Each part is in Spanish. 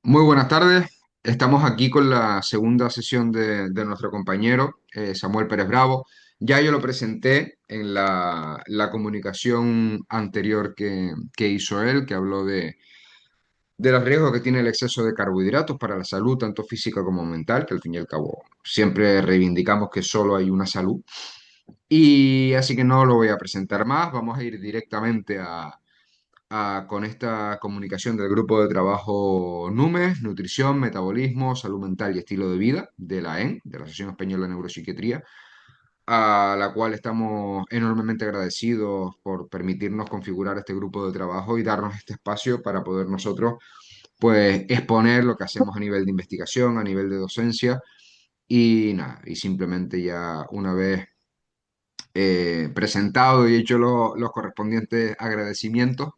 Muy buenas tardes. Estamos aquí con la segunda sesión de nuestro compañero Samuel Pérez Bravo. Ya yo lo presenté en la comunicación anterior que hizo él, que habló de los riesgos que tiene el exceso de carbohidratos para la salud, tanto física como mental, que al fin y al cabo siempre reivindicamos que solo hay una salud. Y así que no lo voy a presentar más. Vamos a ir directamente con esta comunicación del grupo de trabajo NUMES, Nutrición, Metabolismo, Salud Mental y Estilo de Vida, de la AEN, de la Asociación Española de Neuropsiquiatría, a la cual estamos enormemente agradecidos por permitirnos configurar este grupo de trabajo y darnos este espacio para poder nosotros, pues, exponer lo que hacemos a nivel de investigación, a nivel de docencia y nada, y simplemente ya una vez presentado y hecho los correspondientes agradecimientos,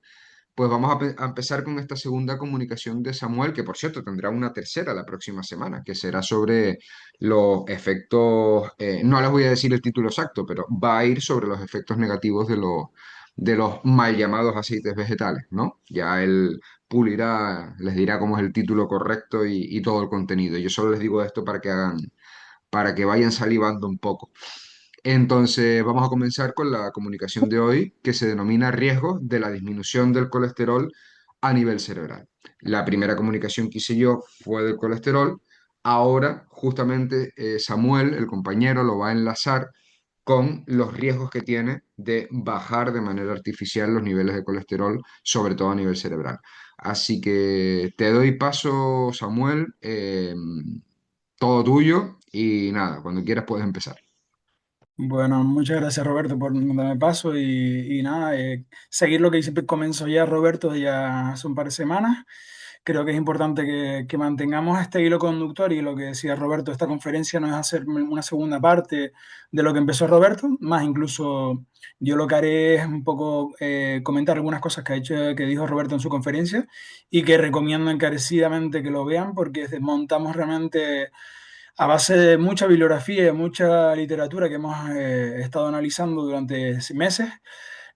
pues vamos a empezar con esta segunda comunicación de Samuel, que por cierto tendrá una tercera la próxima semana, que será sobre los efectos, no les voy a decir el título exacto, pero va a ir sobre los efectos negativos de los mal llamados aceites vegetales, ¿no? Ya él pulirá, les dirá cómo es el título correcto y todo el contenido. Yo solo les digo esto para que vayan salivando un poco. Entonces, vamos a comenzar con la comunicación de hoy, que se denomina riesgos de la disminución del colesterol a nivel cerebral. La primera comunicación que hice yo fue del colesterol. Ahora, justamente, Samuel, el compañero, lo va a enlazar con los riesgos que tiene de bajar de manera artificial los niveles de colesterol, sobre todo a nivel cerebral. Así que te doy paso, Samuel, todo tuyo y nada, cuando quieras puedes empezar. Bueno, muchas gracias Roberto por darme paso y nada, seguir lo que siempre comenzó ya Roberto ya hace un par de semanas. Creo que es importante que mantengamos este hilo conductor y lo que decía Roberto, esta conferencia no es hacer una segunda parte de lo que empezó Roberto, más incluso yo lo que haré es un poco comentar algunas cosas que dijo Roberto en su conferencia y que recomiendo encarecidamente que lo vean porque montamos realmente a base de mucha bibliografía y mucha literatura que hemos estado analizando durante meses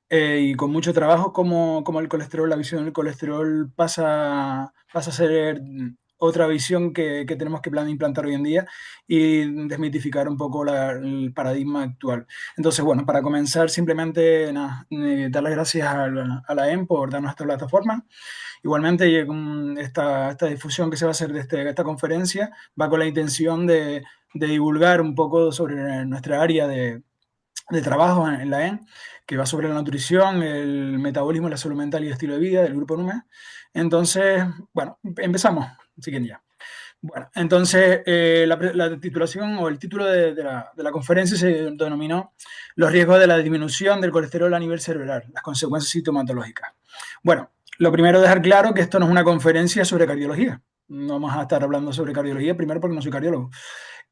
y con mucho trabajo, como el colesterol, la visión del colesterol pasa a ser otra visión que tenemos que implantar hoy en día y desmitificar un poco el paradigma actual. Entonces, bueno, para comenzar, simplemente nada, dar las gracias a la EM por darnos esta plataforma. Igualmente, esta difusión que se va a hacer de esta conferencia va con la intención de divulgar un poco sobre nuestra área de trabajo en la EN, que va sobre la nutrición, el metabolismo, la salud mental y el estilo de vida del grupo NUME. Entonces, bueno, empezamos. Así que ya. Bueno, entonces la titulación o el título de la conferencia se denominó Los riesgos de la disminución del colesterol a nivel cerebral, las consecuencias sintomatológicas. Bueno, lo primero dejar claro que esto no es una conferencia sobre cardiología. No vamos a estar hablando sobre cardiología, primero porque no soy cardiólogo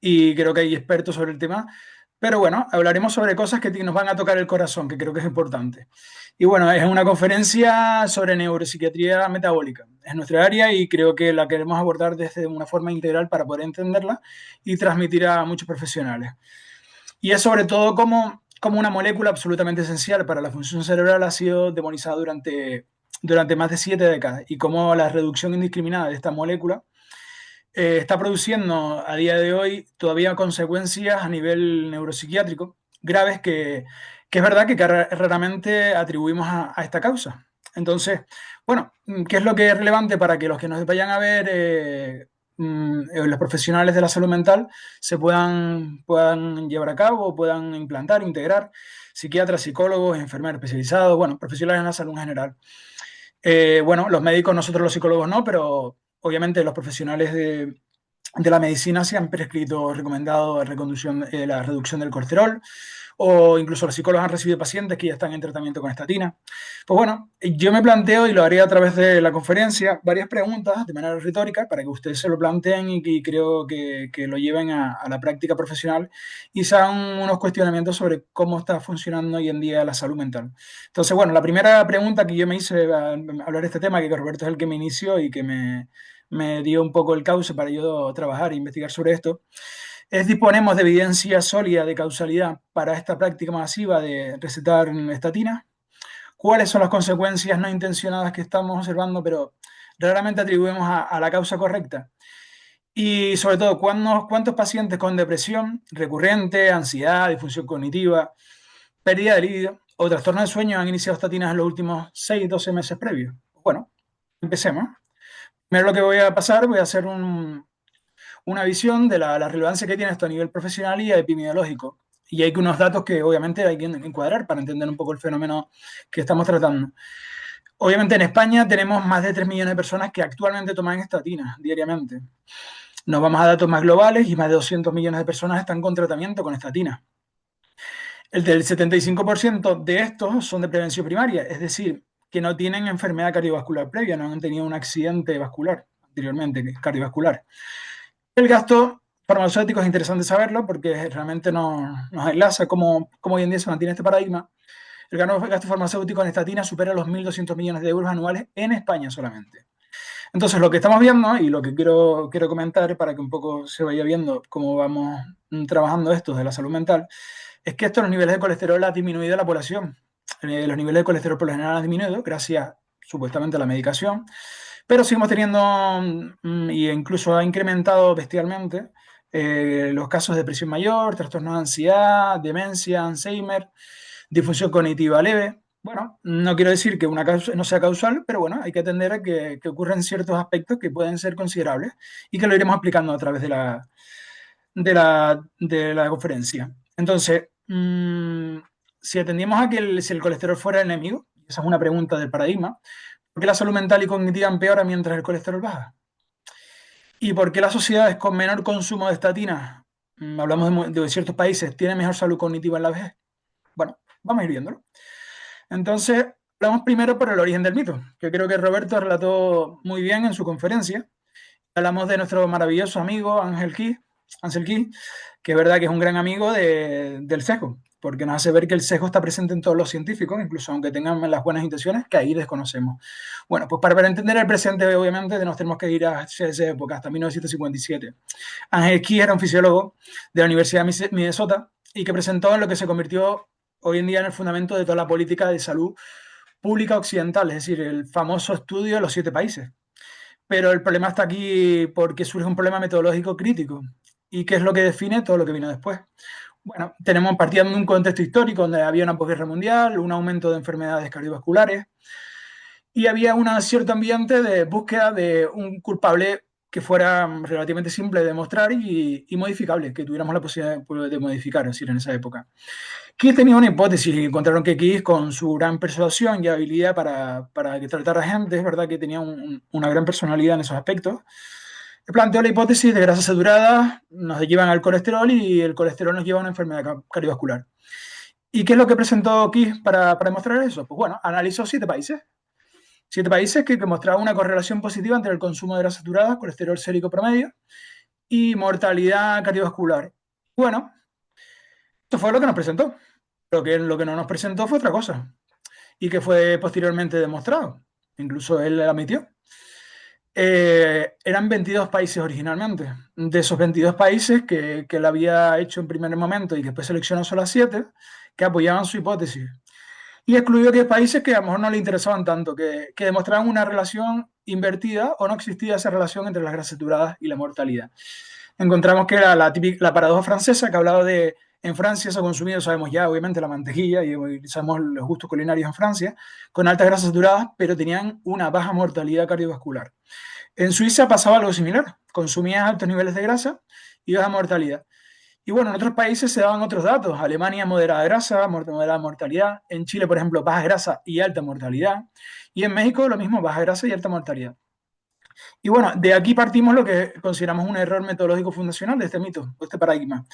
y creo que hay expertos sobre el tema, pero bueno, hablaremos sobre cosas que nos van a tocar el corazón, que creo que es importante. Y bueno, es una conferencia sobre neuropsiquiatría metabólica. Es nuestra área y creo que la queremos abordar desde una forma integral para poder entenderla y transmitir a muchos profesionales. Y es sobre todo como una molécula absolutamente esencial para la función cerebral ha sido demonizada durante más de 7 décadas y cómo la reducción indiscriminada de esta molécula está produciendo a día de hoy todavía consecuencias a nivel neuropsiquiátrico graves que es verdad que raramente atribuimos a esta causa. Entonces, bueno, ¿qué es lo que es relevante para que los que nos vayan a ver, los profesionales de la salud mental, puedan llevar a cabo, puedan implantar, integrar, psiquiatras, psicólogos, enfermeros especializados, bueno, profesionales en la salud en general? Bueno, los médicos, nosotros los psicólogos no, pero obviamente los profesionales de la medicina se han prescrito, recomendado la reducción del colesterol, o incluso los psicólogos han recibido pacientes que ya están en tratamiento con estatina. Pues bueno, yo me planteo, y lo haré a través de la conferencia, varias preguntas de manera retórica para que ustedes se lo planteen y creo que lo lleven a la práctica profesional y sean unos cuestionamientos sobre cómo está funcionando hoy en día la salud mental. Entonces, bueno, la primera pregunta que yo me hice al hablar de este tema, que Roberto es el que me inició y que me dio un poco el cauce para yo trabajar e investigar sobre esto, ¿disponemos de evidencia sólida de causalidad para esta práctica masiva de recetar estatina? ¿Cuáles son las consecuencias no intencionadas que estamos observando, pero raramente atribuimos a la causa correcta. Y sobre todo, ¿cuántos pacientes con depresión recurrente, ansiedad, disfunción cognitiva, pérdida de libido o trastorno de sueño han iniciado estatinas en los últimos 6, 12 meses previos? Bueno, empecemos. Primero lo que voy a pasar, voy a hacer una visión de la relevancia que tiene esto a nivel profesional y epidemiológico. Y hay unos datos que obviamente hay que encuadrar para entender un poco el fenómeno que estamos tratando. Obviamente en España tenemos más de 3 millones de personas que actualmente toman estatinas diariamente. Nos vamos a datos más globales y más de 200 millones de personas están con tratamiento con estatinas. El del 75% de estos son de prevención primaria, es decir, que no tienen enfermedad cardiovascular previa, no han tenido un accidente vascular anteriormente, cardiovascular. El gasto farmacéutico es interesante saberlo porque realmente nos enlaza cómo hoy en día se mantiene este paradigma. El gasto farmacéutico en estatina supera los 1.200 millones de euros anuales en España solamente. Entonces, lo que estamos viendo y lo que quiero comentar para que un poco se vaya viendo cómo vamos trabajando esto de la salud mental, es que los niveles de colesterol han disminuido en la población. Los niveles de colesterol por lo general han disminuido gracias supuestamente a la medicación, pero seguimos teniendo, y incluso ha incrementado bestialmente, los casos de depresión mayor, trastornos de ansiedad, demencia, Alzheimer, disfunción cognitiva leve. Bueno, no quiero decir que una causa no sea causal, pero bueno, hay que atender a que ocurren ciertos aspectos que pueden ser considerables y que lo iremos explicando a través de la conferencia. Entonces, si atendíamos a que si el colesterol fuera el enemigo, esa es una pregunta del paradigma, ¿por qué la salud mental y cognitiva empeora mientras el colesterol baja? ¿Y por qué las sociedades con menor consumo de estatinas, hablamos de ciertos países, tienen mejor salud cognitiva en la vejez? Bueno, vamos a ir viéndolo. Entonces, hablamos primero por el origen del mito, que creo que Roberto relató muy bien en su conferencia. Hablamos de nuestro maravilloso amigo Ansel Keys, que es verdad que es un gran amigo del sesgo, porque nos hace ver que el sesgo está presente en todos los científicos, incluso aunque tengan las buenas intenciones, que ahí desconocemos. Bueno, pues para entender el presente, obviamente, nos tenemos que ir a esa época, hasta 1957. Ansel Keys era un fisiólogo de la Universidad de Minnesota y que presentó en lo que se convirtió hoy en día en el fundamento de toda la política de salud pública occidental, es decir, el famoso estudio de los 7 países. Pero el problema está aquí porque surge un problema metodológico crítico. ¿Y qué es lo que define todo lo que vino después? Bueno, tenemos partiendo de un contexto histórico donde había una posguerra mundial, un aumento de enfermedades cardiovasculares y había un cierto ambiente de búsqueda de un culpable que fuera relativamente simple de demostrar y modificable, que tuviéramos la posibilidad de modificar, es decir, en esa época. Keys tenía una hipótesis y encontraron que Keys, con su gran persuasión y habilidad para tratar a gente, es verdad que tenía una gran personalidad en esos aspectos, planteó la hipótesis de grasas saturadas nos llevan al colesterol y el colesterol nos lleva a una enfermedad cardiovascular. ¿Y qué es lo que presentó Keys para demostrar eso? Pues bueno, analizó 7 países que mostraban una correlación positiva entre el consumo de grasas saturadas, colesterol sérico promedio y mortalidad cardiovascular. Bueno, esto fue lo que nos presentó. Lo que no nos presentó fue otra cosa y que fue posteriormente demostrado. Incluso él admitió. Eran 22 países originalmente. De esos 22 países que él había hecho en primer momento y que después seleccionó solo a 7 que apoyaban su hipótesis. Y excluyó que países que a lo mejor no le interesaban tanto, que demostraban una relación invertida o no existía esa relación entre las grasas saturadas y la mortalidad. Encontramos que era la paradoja francesa que hablaba de en Francia se ha consumido, sabemos ya, obviamente, la mantequilla y sabemos los gustos culinarios en Francia, con altas grasas saturadas, pero tenían una baja mortalidad cardiovascular. En Suiza pasaba algo similar, consumían altos niveles de grasa y baja mortalidad. Y bueno, en otros países se daban otros datos. Alemania, moderada grasa, moderada mortalidad. En Chile, por ejemplo, baja grasa y alta mortalidad. Y en México, lo mismo, baja grasa y alta mortalidad. Y bueno, de aquí partimos lo que consideramos un error metodológico fundacional de este mito, de este paradigma,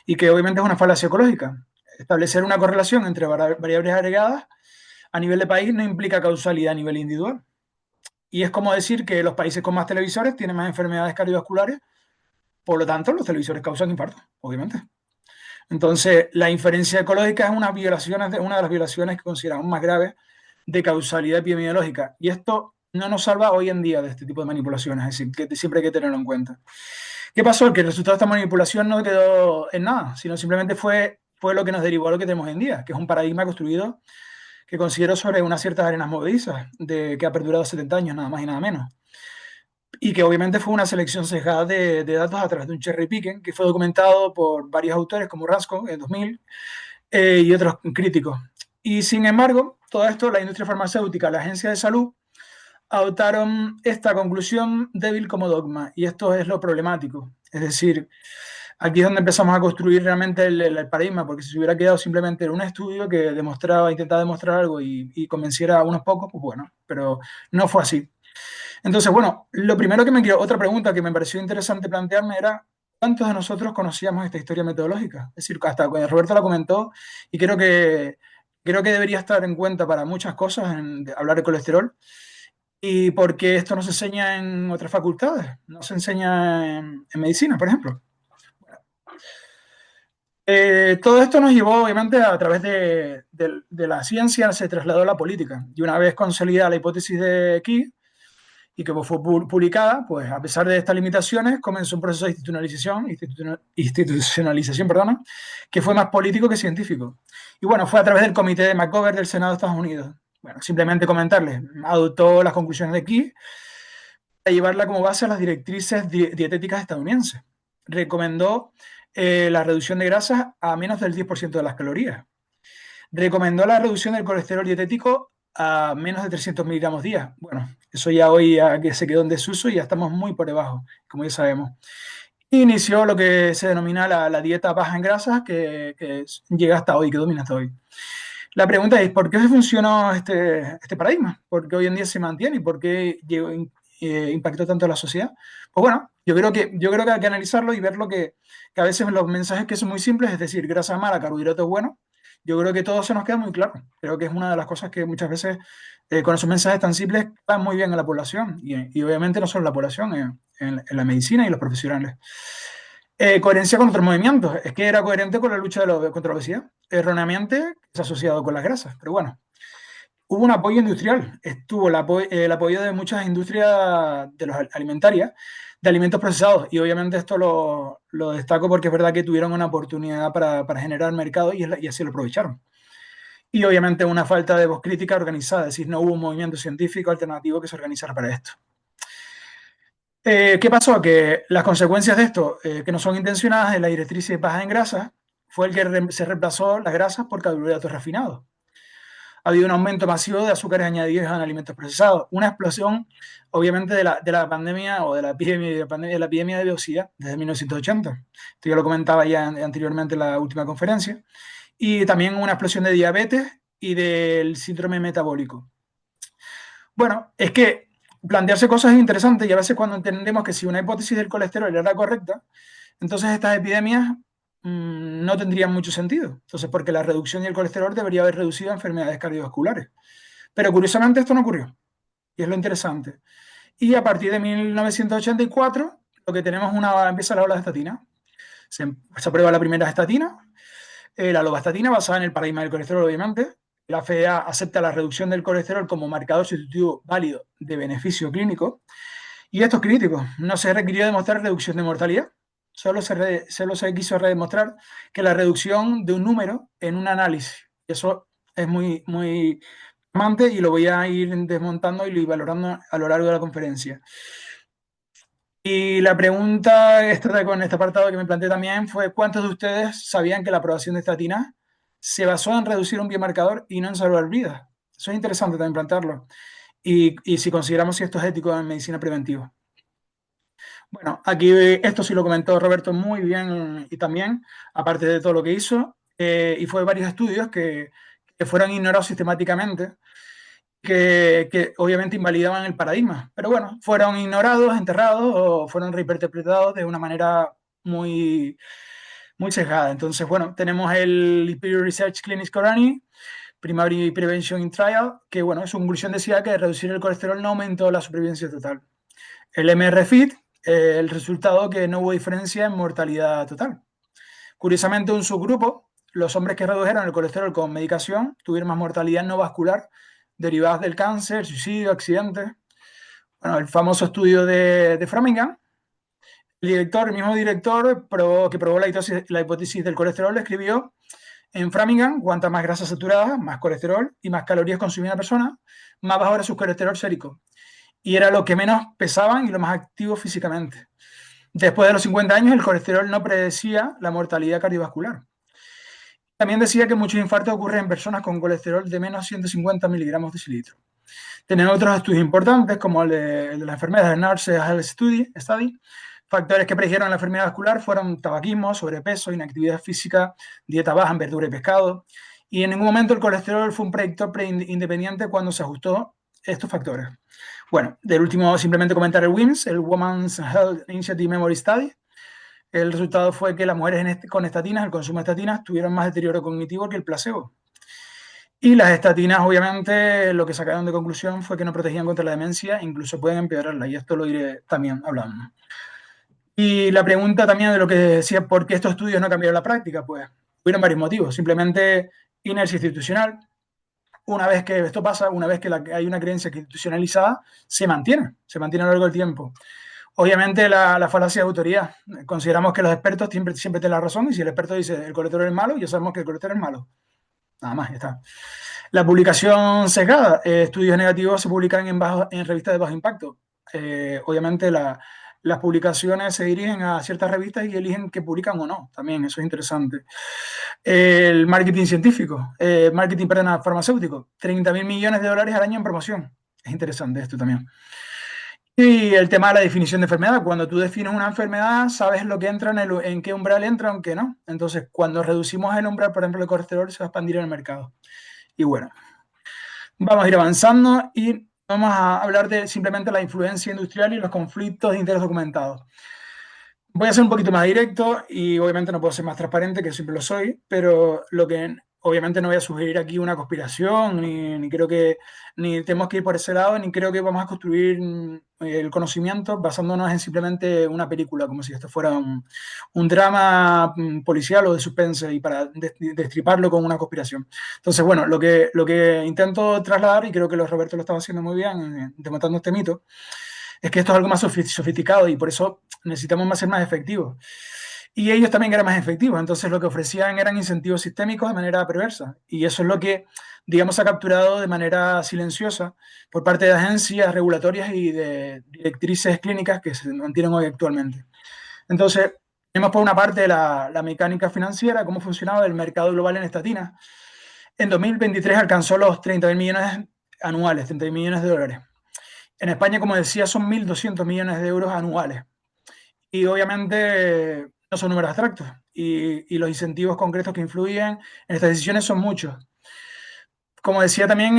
y que obviamente es una falacia ecológica. Establecer una correlación entre variables agregadas a nivel de país no implica causalidad a nivel individual. Y es como decir que los países con más televisores tienen más enfermedades cardiovasculares, por lo tanto, los televisores causan infarto, obviamente. Entonces, la inferencia ecológica es una de las violaciones que consideramos más graves de causalidad epidemiológica. Y esto no nos salva hoy en día de este tipo de manipulaciones, es decir, que siempre hay que tenerlo en cuenta. ¿Qué pasó? Que el resultado de esta manipulación no quedó en nada, sino simplemente fue lo que nos derivó a lo que tenemos hoy en día, que es un paradigma construido que considero sobre unas ciertas arenas movedizas, que ha perdurado 70 años, nada más y nada menos. y que obviamente fue una selección sesgada de datos a través de un cherry picking que fue documentado por varios autores como Ransco en 2000 y otros críticos. Y sin embargo, todo esto, la industria farmacéutica, la agencia de salud, adoptaron esta conclusión débil como dogma, y esto es lo problemático. Es decir, aquí es donde empezamos a construir realmente el paradigma, porque si se hubiera quedado simplemente en un estudio que demostraba, intentaba demostrar algo y convenciera a unos pocos, pues bueno, pero no fue así. Entonces, bueno, lo primero que me quiero, otra pregunta que me pareció interesante plantearme era, ¿cuántos de nosotros conocíamos esta historia metodológica? Es decir, hasta cuando Roberto la comentó, y creo que debería estar en cuenta para muchas cosas, de hablar de colesterol, y porque esto no se enseña en otras facultades, no se enseña en medicina, por ejemplo. Todo esto nos llevó, obviamente, a través de la ciencia, se trasladó a la política. Y una vez consolidada la hipótesis de Key, y que fue publicada, pues a pesar de estas limitaciones, comenzó un proceso de institucionalización, perdona, que fue más político que científico. Y bueno, fue a través del Comité de McGovern del Senado de Estados Unidos. Bueno, simplemente comentarles, adoptó las conclusiones de Key para llevarla como base a las directrices dietéticas estadounidenses. Recomendó la reducción de grasas a menos del 10% de las calorías. Recomendó la reducción del colesterol dietético a menos de 300 miligramos día. Bueno, eso ya hoy ya que se quedó en desuso y ya estamos muy por debajo, como ya sabemos. Inició lo que se denomina la dieta baja en grasas, que llega hasta hoy, que domina hasta hoy. La pregunta es, ¿por qué funcionó este paradigma? ¿Por qué hoy en día se mantiene y por qué impactó tanto a la sociedad? Pues bueno, yo creo que hay que analizarlo y ver que a veces los mensajes que son muy simples, es decir, grasa mala, carbohidratos buenos, yo creo que todo se nos queda muy claro. Creo que es una de las cosas que muchas veces con esos mensajes tan simples van muy bien a la población y obviamente no solo la población, en la medicina y los profesionales. Coherencia con otros movimientos. Es que era coherente con la lucha contra la obesidad. Erróneamente es asociado con las grasas, pero bueno. Hubo un apoyo industrial. Estuvo el apoyo de muchas industrias de los alimentarias, de alimentos procesados. Y obviamente esto lo destaco porque es verdad que tuvieron una oportunidad para generar mercado y así lo aprovecharon. Y obviamente una falta de voz crítica organizada, es decir, no hubo un movimiento científico alternativo que se organizara para esto. ¿Qué pasó? Que las consecuencias de esto, que no son intencionadas en la directriz baja en grasa, fue el que se reemplazó las grasas por carbohidratos refinados. Ha habido un aumento masivo de azúcares añadidos en alimentos procesados, una explosión, obviamente, de la pandemia o de la epidemia de obesidad desde 1980. Esto ya lo comentaba ya anteriormente en la última conferencia. Y también una explosión de diabetes y del síndrome metabólico. Bueno, es que plantearse cosas es interesante y a veces cuando entendemos que si una hipótesis del colesterol era correcta, entonces estas epidemias no tendrían mucho sentido. Entonces, porque la reducción del colesterol debería haber reducido enfermedades cardiovasculares. Pero curiosamente esto no ocurrió. Y es lo interesante. Y a partir de 1984, lo que tenemos empieza la ola de estatina. Se aprueba la primera estatina, la lovastatina, basada en el paradigma del colesterol, obviamente. La FDA acepta la reducción del colesterol como marcador sustitutivo válido de beneficio clínico. Y esto es crítico. No se requirió demostrar reducción de mortalidad. Solo se quiso demostrar que la reducción de un número en un análisis. Eso es muy, muy amante y lo voy a ir desmontando y valorando a lo largo de la conferencia. Y la pregunta con este apartado que me planteé también fue, ¿cuántos de ustedes sabían que la aprobación de estatinas se basó en reducir un biomarcador y no en salvar vidas? Eso es interesante también plantearlo. Y si consideramos si esto es ético en medicina preventiva. Bueno, aquí esto sí lo comentó Roberto muy bien y también, aparte de todo lo que hizo, y fue varios estudios que fueron ignorados sistemáticamente, que obviamente invalidaban el paradigma, pero bueno, fueron ignorados, enterrados o fueron reinterpretados de una manera muy, muy sesgada. Entonces, bueno, tenemos el Imperial Research Clinics Corani, Primary Prevention in Trial, que bueno, su conclusión decía que reducir el colesterol no aumentó la supervivencia total. El MRFIT, el resultado que no hubo diferencia en mortalidad total. Curiosamente, un subgrupo, los hombres que redujeron el colesterol con medicación, tuvieron más mortalidad no vascular derivadas del cáncer, suicidio, accidentes. Bueno, el famoso estudio de Framingham, el mismo director que probó la hipótesis del colesterol, escribió en Framingham, cuanta más grasa saturada, más colesterol y más calorías consumía la persona, más bajo era su colesterol sérico. y era lo que menos pesaban y lo más activo físicamente. Después de los 50 años, el colesterol no predecía la mortalidad cardiovascular. También decía que muchos infartos ocurren en personas con colesterol de menos 150 miligramos de cilitro. Tienen otros estudios importantes, como el de la enfermedad de Nurse Health Study. Factores que predijeron la enfermedad vascular fueron tabaquismo, sobrepeso, inactividad física, dieta baja en verdura y pescado. Y en ningún momento el colesterol fue un predictor independiente cuando se ajustó estos factores. Bueno, del último, simplemente comentar el WIMS, el Women's Health Initiative Memory Study. El resultado fue que las mujeres con estatinas, el consumo de estatinas, tuvieron más deterioro cognitivo que el placebo. Y las estatinas, obviamente, lo que sacaron de conclusión fue que no protegían contra la demencia, incluso pueden empeorarla, y esto lo iré también hablando. Y la pregunta también de lo que decía, ¿por qué estos estudios no cambiaron la práctica? Pues hubieron varios motivos. Simplemente inercia institucional. Una vez que esto pasa, una vez que hay una creencia institucionalizada, se mantiene a lo largo del tiempo. Obviamente la falacia de autoridad. Consideramos que los expertos siempre tienen la razón, y si el experto dice el colesterol es malo, ya sabemos que el colesterol es malo. Nada más, ya está. La publicación sesgada. Estudios negativos se publican en revistas de bajo impacto. Obviamente las publicaciones se dirigen a ciertas revistas y eligen qué publican o no. También eso es interesante. El marketing científico, marketing, perdón, farmacéutico. 30.000 millones de dólares al año en promoción. Es interesante esto también. Y el tema de la definición de enfermedad. Cuando tú defines una enfermedad, sabes lo que entra en qué umbral entra, aunque no. Entonces, cuando reducimos el umbral, por ejemplo, el colesterol, se va a expandir en el mercado. Y bueno, vamos a ir avanzando y vamos a hablar de simplemente la influencia industrial y los conflictos de interés documentados. Voy a ser un poquito más directo y obviamente no puedo ser más transparente, que siempre lo soy, pero lo que obviamente no voy a sugerir aquí una conspiración, ni creo que ni tenemos que ir por ese lado, ni creo que vamos a construir el conocimiento basándonos en simplemente una película, como si esto fuera un drama policial o de suspense y para destriparlo con una conspiración. Entonces, bueno, lo que intento trasladar, y creo que Roberto lo estaba haciendo muy bien, demostrando este mito, es que esto es algo más sofisticado y por eso necesitamos ser más efectivos. Y ellos también eran más efectivos, entonces lo que ofrecían eran incentivos sistémicos de manera perversa. Y eso es lo que, digamos, se ha capturado de manera silenciosa por parte de agencias regulatorias y de directrices clínicas que se mantienen hoy actualmente. Entonces, tenemos por una parte la mecánica financiera, cómo funcionaba el mercado global en estatinas. En 2023 alcanzó los 30.000 millones anuales, 30.000 millones de dólares. En España, como decía, son 1.200 millones de euros anuales. Y obviamente no son números abstractos. Y los incentivos concretos que influyen en estas decisiones son muchos. Como decía también,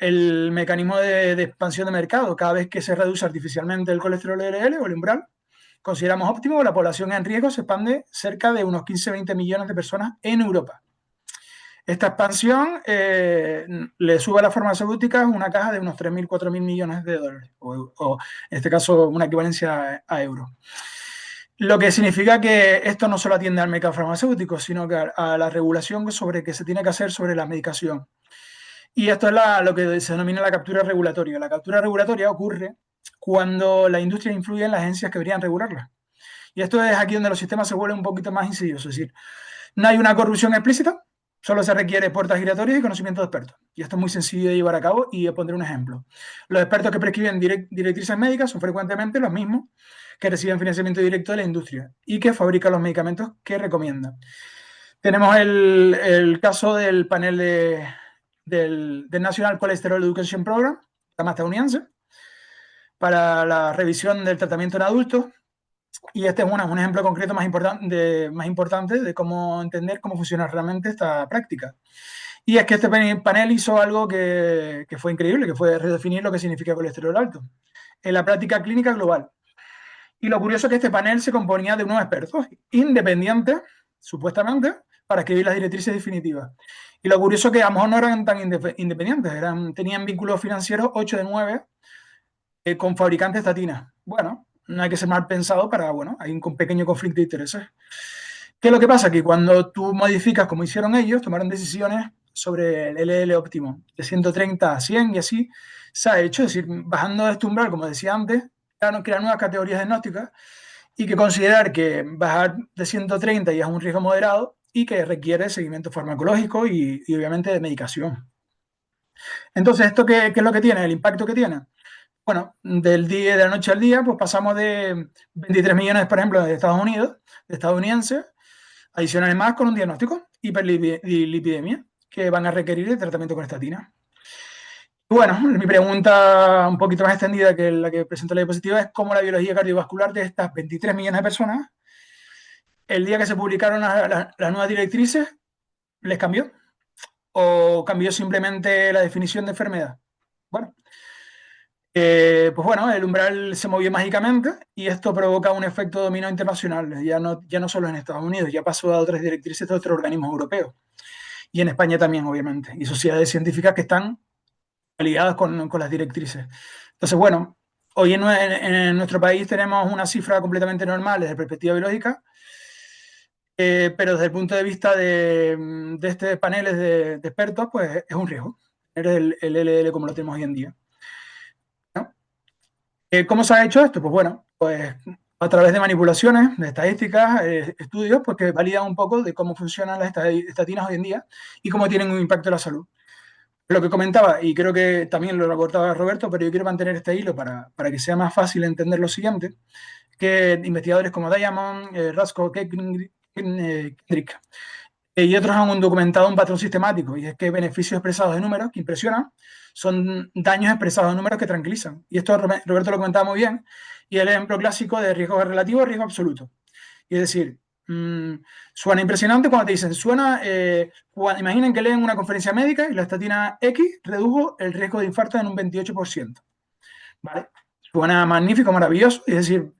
el mecanismo de expansión de mercado. Cada vez que se reduce artificialmente el colesterol LDL o el umbral, consideramos óptimo, la población en riesgo se expande cerca de unos 15-20 millones de personas en Europa. Esta expansión le sube a las farmacéuticas una caja de unos 3.000-4.000 millones de dólares, o en este caso una equivalencia a euros. Lo que significa que esto no solo atiende al mercado farmacéutico, sino que a la regulación sobre que se tiene que hacer sobre la medicación. Y esto es lo que se denomina la captura regulatoria. La captura regulatoria ocurre cuando la industria influye en las agencias que deberían regularla. Y esto es aquí donde los sistemas se vuelven un poquito más insidiosos. Es decir, no hay una corrupción explícita, solo se requiere puertas giratorias y conocimiento de expertos. Y esto es muy sencillo de llevar a cabo y pondré un ejemplo. Los expertos que prescriben directrices médicas son frecuentemente los mismos que reciben financiamiento directo de la industria y que fabrican los medicamentos que recomiendan. Tenemos el caso del panel del National Cholesterol Education Program, la estadounidense, para la revisión del tratamiento en adultos. Y este es un ejemplo concreto más importante de cómo entender cómo funciona realmente esta práctica. Y es que este panel hizo algo que fue increíble, que fue redefinir lo que significa colesterol alto en la práctica clínica global. Y lo curioso es que este panel se componía de unos expertos independientes, supuestamente, para escribir las directrices definitivas. Y lo curioso es que a lo mejor no eran tan independientes, tenían vínculos financieros 8 de 9 con fabricantes estatinas. Bueno, no hay que ser mal pensado hay un pequeño conflicto de intereses. ¿Qué es lo que pasa? Que cuando tú modificas, como hicieron ellos, tomaron decisiones sobre el LL óptimo, de 130 a 100 y así se ha hecho, es decir, bajando de este umbral, como decía antes, crear nuevas categorías diagnósticas y que considerar que bajar de 130 ya es un riesgo moderado y que requiere seguimiento farmacológico y obviamente de medicación. Entonces, ¿esto qué es lo que tiene? El impacto que tiene. Bueno, del día de la noche al día, pues pasamos de 23 millones, por ejemplo, de Estados Unidos, de estadounidenses, adicionales más con un diagnóstico, hiperlipidemia, que van a requerir el tratamiento con estatina. Bueno, mi pregunta un poquito más extendida que la que presentó la diapositiva es cómo la biología cardiovascular de estas 23 millones de personas, el día que se publicaron las nuevas directrices, les cambió o cambió simplemente la definición de enfermedad. Bueno, pues bueno, el umbral se movió mágicamente y esto provoca un efecto dominó internacional, ya no solo en Estados Unidos, ya pasó a otras directrices de otros organismos europeos y en España también, obviamente, y sociedades científicas que están aliadas con las directrices. Entonces, bueno, hoy en nuestro país tenemos una cifra completamente normal desde perspectiva biológica, pero desde el punto de vista de este panel de expertos, pues es un riesgo tener el LL como lo tenemos hoy en día, ¿no? ¿Cómo se ha hecho esto? Pues bueno, pues a través de manipulaciones, de estadísticas, estudios, pues que validan un poco de cómo funcionan las estatinas hoy en día y cómo tienen un impacto en la salud. Lo que comentaba, y creo que también lo reportaba Roberto, pero yo quiero mantener este hilo para que sea más fácil entender lo siguiente, que investigadores como Diamond, Rasko, Kendrick y otros han documentado un patrón sistemático, y es que beneficios expresados en números que impresionan son daños expresados en números que tranquilizan. Y esto Roberto lo comentaba muy bien, y el ejemplo clásico de riesgo relativo a riesgo absoluto. Y es decir, suena impresionante cuando te dicen, imaginen que leen una conferencia médica y la estatina X redujo el riesgo de infarto en un 28%. ¿Vale? Suena magnífico, maravilloso, es decir,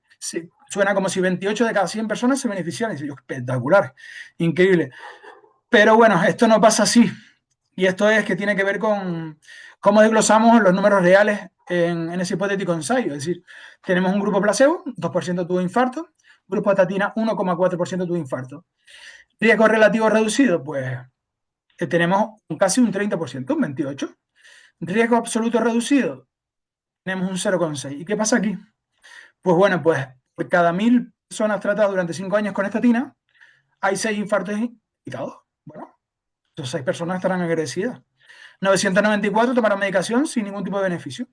suena como si 28 de cada 100 personas se beneficiaran. Y digo, espectacular, increíble. Pero bueno, esto no pasa así. Y esto es que tiene que ver con cómo desglosamos los números reales en ese hipotético ensayo. Es decir, tenemos un grupo placebo, 2% tuvo infarto, grupo estatina, 1,4% tuvo infarto. Riesgo relativo reducido, pues tenemos casi un 30%, un 28%. Riesgo absoluto reducido, tenemos un 0,6%. ¿Y qué pasa aquí? Pues bueno, pues por cada 1.000 personas tratadas durante 5 años con estatina, hay 6 infartos evitados. Bueno, esas 6 personas estarán agradecidas. 994 tomaron medicación sin ningún tipo de beneficio.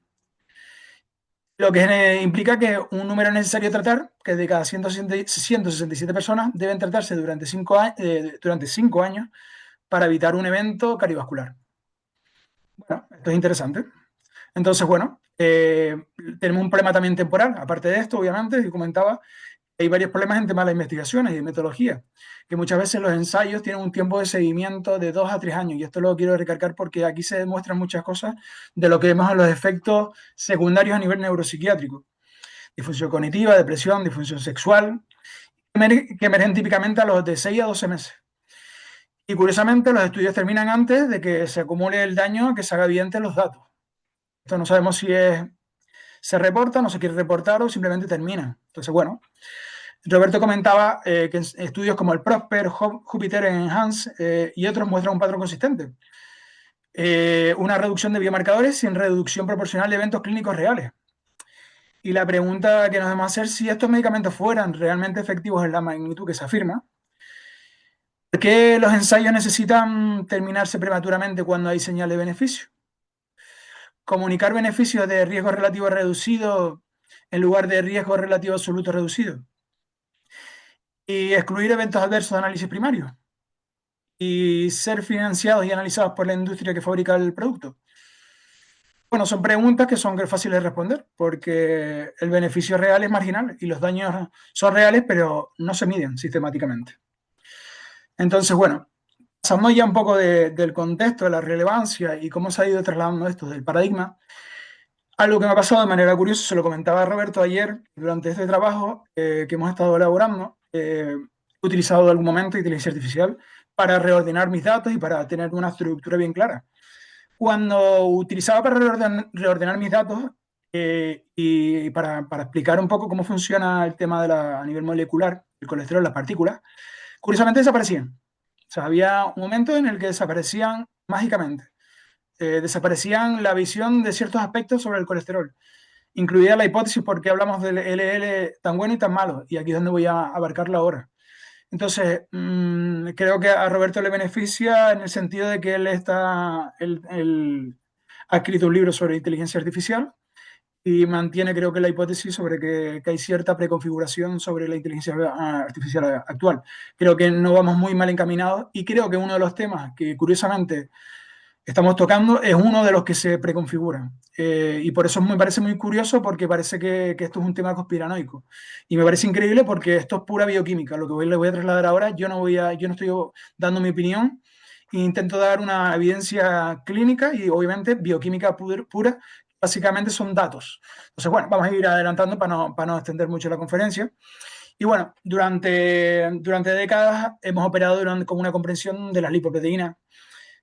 Lo que implica que un número necesario a tratar, que de cada 167 personas, deben tratarse durante 5 años para evitar un evento cardiovascular. Bueno, esto es interesante. Entonces, bueno, tenemos un problema también temporal. Aparte de esto, obviamente, que comentaba, hay varios problemas en temas de investigaciones y de metodología, que muchas veces los ensayos tienen un tiempo de seguimiento de 2 a 3 años, y esto lo quiero recalcar porque aquí se demuestran muchas cosas de lo que vemos en los efectos secundarios a nivel neuropsiquiátrico. Disfunción cognitiva, depresión, disfunción sexual, que emergen típicamente a los de 6 a 12 meses. Y curiosamente los estudios terminan antes de que se acumule el daño que se haga evidente en los datos. Esto no sabemos si se reporta, no se quiere reportar o simplemente termina. Entonces, bueno, Roberto comentaba que estudios como el Prosper, Jupiter Enhance y otros muestran un patrón consistente. Una reducción de biomarcadores sin reducción proporcional de eventos clínicos reales. Y la pregunta que nos debemos hacer si estos medicamentos fueran realmente efectivos en la magnitud que se afirma, ¿por qué los ensayos necesitan terminarse prematuramente cuando hay señal de beneficio? Comunicar beneficios de riesgo relativo reducido en lugar de riesgo relativo absoluto reducido. Y excluir eventos adversos de análisis primario. Y ser financiados y analizados por la industria que fabrica el producto. Bueno, son preguntas que son fáciles de responder porque el beneficio real es marginal y los daños son reales, pero no se miden sistemáticamente. Entonces, bueno, pasando ya un poco del contexto, de la relevancia y cómo se ha ido trasladando esto del paradigma, algo que me ha pasado de manera curiosa, se lo comentaba a Roberto ayer durante este trabajo que hemos estado elaborando, he utilizado en algún momento inteligencia artificial para reordenar mis datos y para tener una estructura bien clara. Cuando utilizaba para reordenar mis datos y para explicar un poco cómo funciona el tema a nivel molecular, el colesterol, las partículas, curiosamente desaparecían. O sea, había un momento en el que desaparecían mágicamente. Desaparecían la visión de ciertos aspectos sobre el colesterol, incluida la hipótesis por qué hablamos del LL tan bueno y tan malo, y aquí es donde voy a abarcarlo ahora. Entonces, creo que a Roberto le beneficia en el sentido de que él ha escrito un libro sobre inteligencia artificial y mantiene, creo que, la hipótesis sobre que hay cierta preconfiguración sobre la inteligencia artificial actual. Creo que no vamos muy mal encaminados y creo que uno de los temas que, curiosamente, estamos tocando es uno de los que se preconfiguran. Y por eso me parece muy curioso, porque parece que esto es un tema conspiranoico. Y me parece increíble porque esto es pura bioquímica. Lo que le voy a trasladar ahora, yo no estoy dando mi opinión, intento dar una evidencia clínica y obviamente bioquímica pura, básicamente son datos. Entonces, bueno, vamos a ir adelantando para no extender mucho la conferencia. Y bueno, durante décadas hemos operado con una comprensión de las lipoproteínas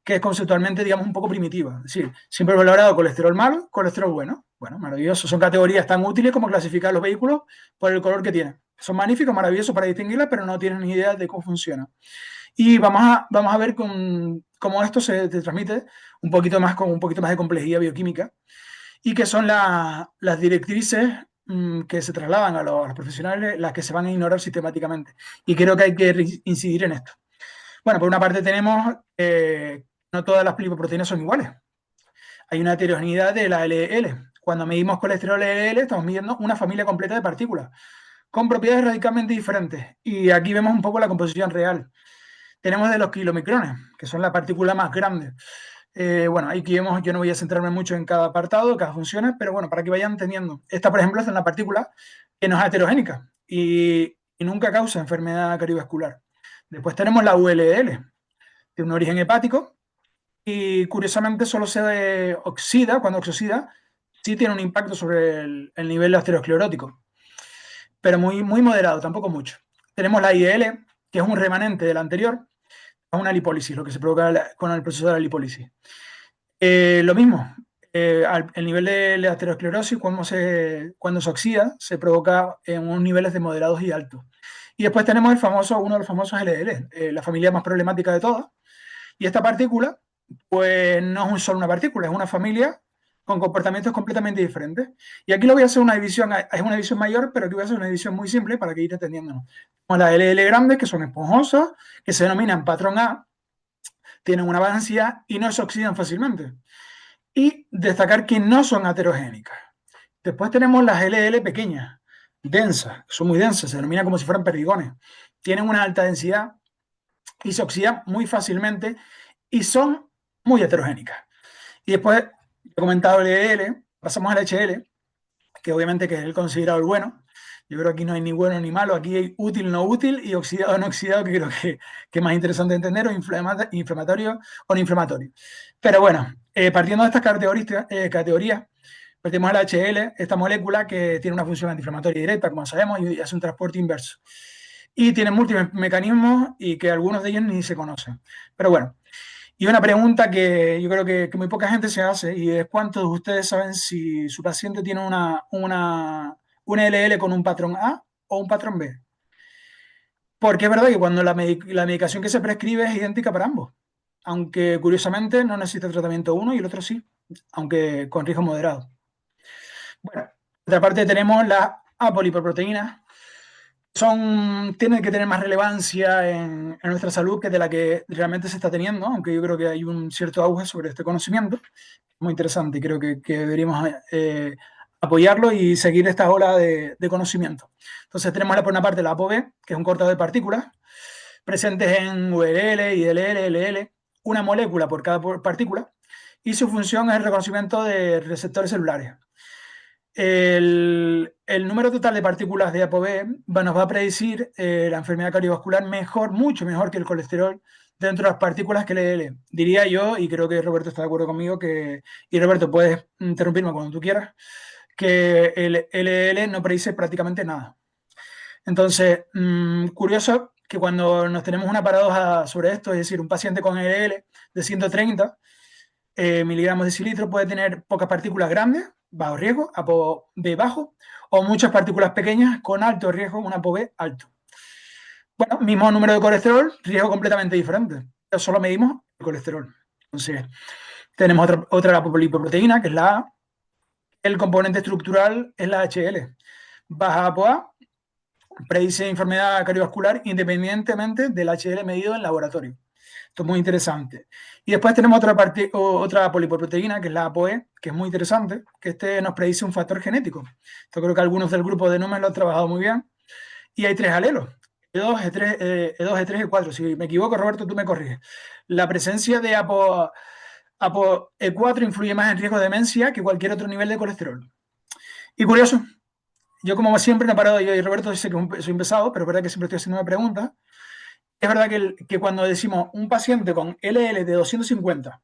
que es conceptualmente, digamos, un poco primitiva. Es decir, siempre he valorado colesterol malo, colesterol bueno. Bueno, maravilloso. Son categorías tan útiles como clasificar los vehículos por el color que tienen. Son magníficos, maravillosos para distinguirlas, pero no tienen ni idea de cómo funciona. Y vamos a ver cómo esto se transmite un poquito más, con un poquito más de complejidad bioquímica y que son las directrices que se trasladan a los profesionales, las que se van a ignorar sistemáticamente. Y creo que hay que incidir en esto. Bueno, por una parte tenemos no todas las lipoproteínas son iguales. Hay una heterogeneidad de la LDL. Cuando medimos colesterol LDL, estamos midiendo una familia completa de partículas con propiedades radicalmente diferentes. Y aquí vemos un poco la composición real. Tenemos de los kilomicrones, que son la partícula más grande. Bueno, aquí vemos, yo no voy a centrarme mucho en cada apartado, cada función, pero bueno, para que vayan entendiendo. Esta, por ejemplo, es una partícula que no es heterogénica y nunca causa enfermedad cardiovascular. Después tenemos la ULL, de un origen hepático, y curiosamente solo se oxida, cuando se oxida, sí tiene un impacto sobre el nivel aterosclerótico, pero muy moderado, tampoco mucho. Tenemos la IEL, que es un remanente de la anterior, es una lipólisis, lo que se provoca con el proceso de la lipólisis. Lo mismo, el nivel de la aterosclerosis, cuando se oxida, se provoca en unos niveles de moderados y altos. Y después tenemos uno de los famosos LDL, la familia más problemática de todas. Y esta partícula, pues no es solo una partícula, es una familia con comportamientos completamente diferentes. Y aquí lo voy a hacer una división, es una división mayor, pero aquí voy a hacer una división muy simple para que ir entendiéndonos. Como las LL grandes, que son esponjosas, que se denominan patrón A, tienen una valencia y no se oxidan fácilmente. Y destacar que no son aterogénicas. Después tenemos las LL pequeñas, densas, son muy densas, se denominan como si fueran perdigones. Tienen una alta densidad y se oxidan muy fácilmente y son muy heterogénicas. Y después, he comentado el LDL, pasamos al HL, que obviamente que es el considerado el bueno. Yo creo que aquí no hay ni bueno ni malo, aquí hay útil, no útil y oxidado, no oxidado, que creo que es más interesante de entender, o inflamatorio o no inflamatorio. Pero bueno, partiendo de estas categorías, partimos al HL, esta molécula que tiene una función antiinflamatoria directa, como sabemos, y hace un transporte inverso. Y tiene múltiples mecanismos y que algunos de ellos ni se conocen. Pero bueno, y una pregunta que yo creo que muy poca gente se hace, y es cuántos de ustedes saben si su paciente tiene una LL con un patrón A o un patrón B. Porque es verdad que cuando la medicación que se prescribe es idéntica para ambos, aunque curiosamente no necesita tratamiento uno y el otro sí, aunque con riesgo moderado. Bueno, por otra parte tenemos las apolipoproteínas, tienen que tener más relevancia en nuestra salud que de la que realmente se está teniendo, aunque yo creo que hay un cierto auge sobre este conocimiento, muy interesante, y creo que deberíamos apoyarlo y seguir esta ola de conocimiento. Entonces tenemos por una parte la ApoB, que es un cortador de partículas, presentes en URL, IDLL, LL, una molécula por cada partícula, y su función es el reconocimiento de receptores celulares. El número total de partículas de ApoB nos va a predecir la enfermedad cardiovascular mucho mejor que el colesterol dentro de las partículas que LDL. Diría yo, y creo que Roberto está de acuerdo conmigo, y Roberto, puedes interrumpirme cuando tú quieras, que el LDL no predice prácticamente nada. Entonces, curioso que cuando nos tenemos una paradoja sobre esto, es decir, un paciente con LDL de 130 miligramos de cilitro puede tener pocas partículas grandes, bajo riesgo, ApoB bajo, o muchas partículas pequeñas con alto riesgo, un ApoB alto. Bueno, mismo número de colesterol, riesgo completamente diferente. Pero solo medimos el colesterol. Entonces, tenemos otra lipoproteína, que es la A. El componente estructural es la HL. Baja ApoA, predice enfermedad cardiovascular independientemente del HL medido en laboratorio. Esto es muy interesante. Y después tenemos otra polipoproteína, que es la ApoE, que es muy interesante, que nos predice un factor genético. Esto creo que algunos del grupo de Numen lo han trabajado muy bien. Y hay 3 alelos, E2, E3, E2, E3, E4. Si me equivoco, Roberto, tú me corriges. La presencia de ApoE4 influye más en riesgo de demencia que cualquier otro nivel de colesterol. Y curioso, yo como siempre no he parado, yo y Roberto sé que soy un pesado, pero es verdad que siempre estoy haciendo una pregunta. Es verdad que cuando decimos un paciente con LL de 250,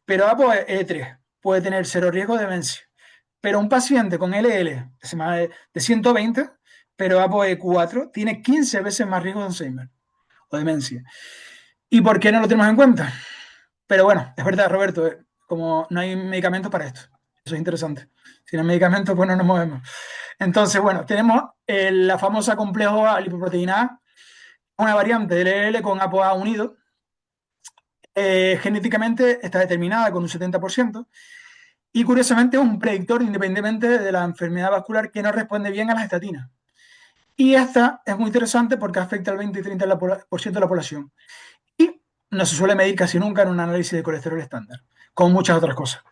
pero ApoE3 puede tener cero riesgo de demencia, pero un paciente con LL de 120, pero ApoE4 tiene 15 veces más riesgo de Alzheimer o demencia. ¿Y por qué no lo tenemos en cuenta? Pero bueno, es verdad, Roberto, como no hay medicamentos para esto. Eso es interesante. Si no hay medicamentos, pues no nos movemos. Entonces, bueno, tenemos la famosa complejo A lipoproteína A, una variante del LL con ApoA unido. Genéticamente está determinada con un 70%. Y curiosamente es un predictor independientemente de la enfermedad vascular que no responde bien a las estatinas. Y esta es muy interesante porque afecta al 20 y 30% de la población. Y no se suele medir casi nunca en un análisis de colesterol estándar, como muchas otras cosas.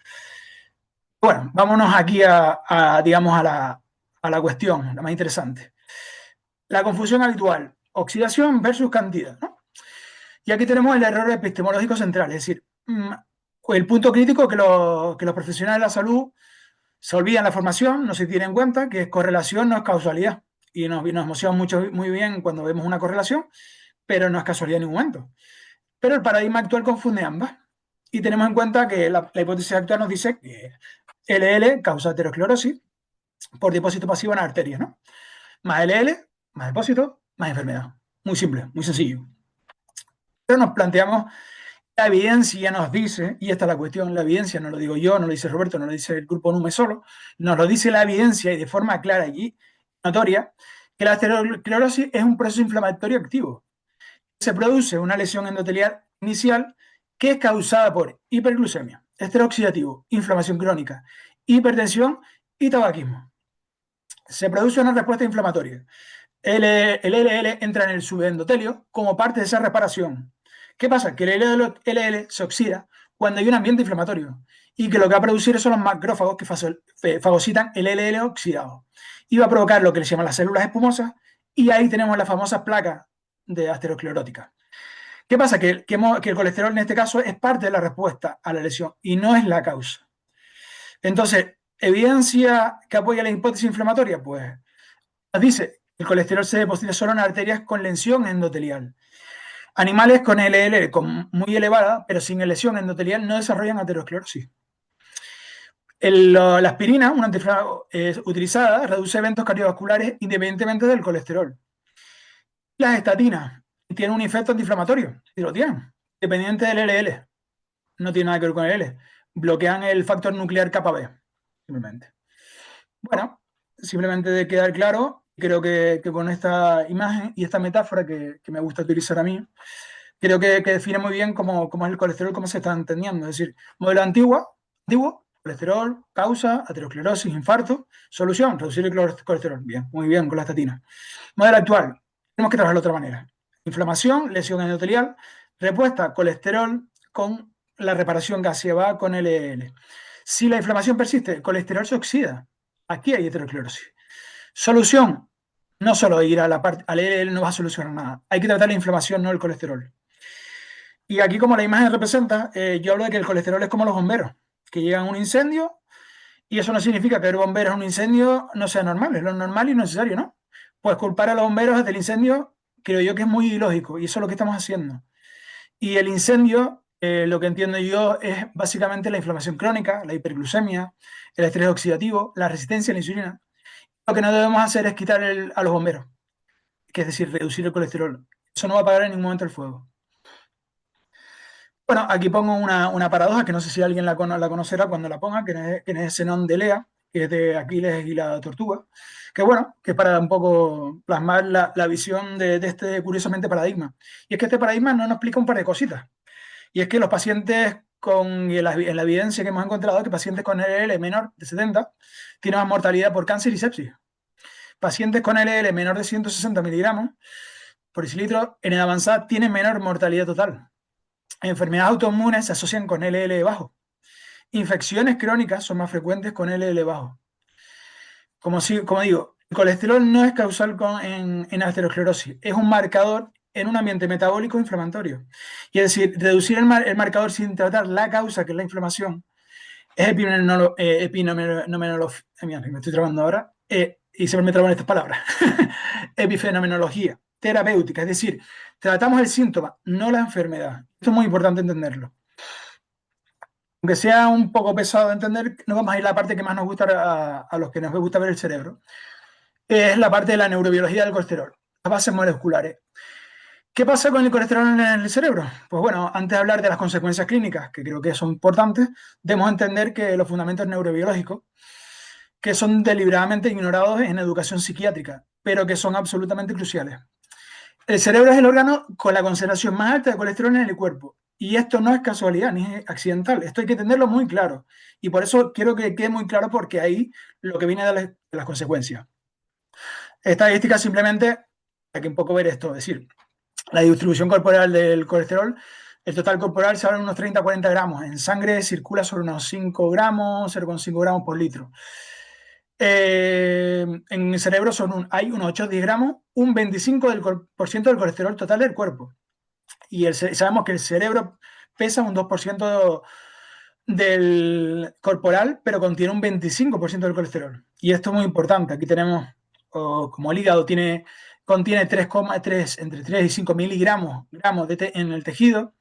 Bueno, vámonos aquí digamos, a la cuestión, la más interesante. La confusión habitual, oxidación versus cantidad, ¿no? Y aquí tenemos el error epistemológico central, es decir, el punto crítico que los profesionales de la salud se olvidan la formación, no se tiene en cuenta que es correlación, no es causalidad. Y nos emocionamos muy bien cuando vemos una correlación, pero no es casualidad en ningún momento. Pero el paradigma actual confunde ambas. Y tenemos en cuenta que la hipótesis actual nos dice que LL causa aterosclerosis por depósito pasivo en las arterias, ¿no? Más LL, más depósito, más enfermedad. Muy simple, muy sencillo. Pero nos planteamos, la evidencia nos dice, y esta es la cuestión, la evidencia no lo digo yo, no lo dice Roberto, no lo dice el grupo NUME solo, nos lo dice la evidencia y de forma clara y notoria, que la aterosclerosis es un proceso inflamatorio activo. Se produce una lesión endotelial inicial que es causada por hiperglucemia, estrés oxidativo, inflamación crónica, hipertensión y tabaquismo. Se produce una respuesta inflamatoria. El LL entra en el subendotelio como parte de esa reparación. ¿Qué pasa? Que el LL se oxida cuando hay un ambiente inflamatorio y que lo que va a producir son los macrófagos que fagocitan el LL oxidado. Y va a provocar lo que se llama las células espumosas y ahí tenemos las famosas placas de aterosclerótica. ¿Qué pasa? Que el colesterol en este caso es parte de la respuesta a la lesión y no es la causa. Entonces, ¿evidencia que apoya la hipótesis inflamatoria? Pues nos dice que el colesterol se deposita solo en arterias con lesión endotelial. Animales con LL muy elevada, pero sin lesión endotelial, no desarrollan aterosclerosis. La aspirina, una antiinflamatoria utilizada, reduce eventos cardiovasculares independientemente del colesterol. Las estatinas tienen un efecto antiinflamatorio, y lo tienen, dependiente del LL. No tiene nada que ver con el L. Bloquean el factor nuclear kappa B, simplemente. Bueno, simplemente de quedar claro, creo que con esta imagen y esta metáfora que me gusta utilizar a mí, creo que define muy bien cómo es el colesterol, cómo se está entendiendo. Es decir, modelo antiguo, colesterol, causa, aterosclerosis, infarto, solución, reducir el colesterol. Bien, muy bien con la estatina. Modelo actual, tenemos que trabajarlo de otra manera. Inflamación, lesión endotelial, respuesta, colesterol con la reparación gaseosa con LL. Si la inflamación persiste, el colesterol se oxida. Aquí hay aterosclerosis. Solución, no solo ir a la parte, al LL no va a solucionar nada. Hay que tratar la inflamación, no el colesterol. Y aquí, como la imagen representa, yo hablo de que el colesterol es como los bomberos, que llegan a un incendio y eso no significa que ver bomberos en un incendio no sea normal, es lo normal y necesario, ¿no? Pues culpar a los bomberos del incendio creo yo que es muy ilógico y eso es lo que estamos haciendo. Y el incendio, lo que entiendo yo, es básicamente la inflamación crónica, la hiperglucemia, el estrés oxidativo, la resistencia a la insulina. Lo que no debemos hacer es quitar a los bomberos, que es decir, reducir el colesterol. Eso no va a apagar en ningún momento el fuego. Bueno, aquí pongo una paradoja que no sé si alguien la conocerá cuando la ponga, que es Zenón de Lea, que es de Aquiles y la tortuga, que bueno, que es para un poco plasmar la visión de este curiosamente paradigma. Y es que este paradigma no nos explica un par de cositas. Y es que los pacientes en la evidencia que hemos encontrado, que pacientes con LL menor de 70 tienen más mortalidad por cáncer y sepsis. Pacientes con LL menor de 160 miligramos por decilitro en edad avanzada tienen menor mortalidad total. Enfermedades autoinmunes se asocian con LDL bajo. Infecciones crónicas son más frecuentes con LDL bajo. Como digo, el colesterol no es causal en aterosclerosis, es un marcador en un ambiente metabólico inflamatorio. Y es decir, reducir el marcador sin tratar la causa, que es la inflamación, es me estoy trabando ahora, y se me traban estas palabras, epifenomenología terapéutica, es decir, tratamos el síntoma, no la enfermedad. Esto es muy importante entenderlo. Aunque sea un poco pesado de entender, nos vamos a ir a la parte que más nos gusta a los que nos gusta ver el cerebro. Es la parte de la neurobiología del colesterol, las bases moleculares. ¿Qué pasa con el colesterol en el cerebro? Pues bueno, antes de hablar de las consecuencias clínicas, que creo que son importantes, debemos entender que los fundamentos neurobiológicos, que son deliberadamente ignorados en educación psiquiátrica, pero que son absolutamente cruciales. El cerebro es el órgano con la concentración más alta de colesterol en el cuerpo. Y esto no es casualidad ni es accidental. Esto hay que tenerlo muy claro. Y por eso quiero que quede muy claro, porque ahí lo que viene de las consecuencias. Estadísticas simplemente, hay que un poco ver esto, es decir, la distribución corporal del colesterol, el total corporal se habla de unos 30 a 40 gramos. En sangre circula sobre unos 5 gramos, 0,5 gramos por litro. En el cerebro hay unos 8 o 10 gramos, un 25% del colesterol total del cuerpo. Y sabemos que el cerebro pesa un 2% del corporal, pero contiene un 25% del colesterol. Y esto es muy importante. Aquí tenemos, como el hígado contiene 3,3, entre 3 y 5 miligramos en el tejido,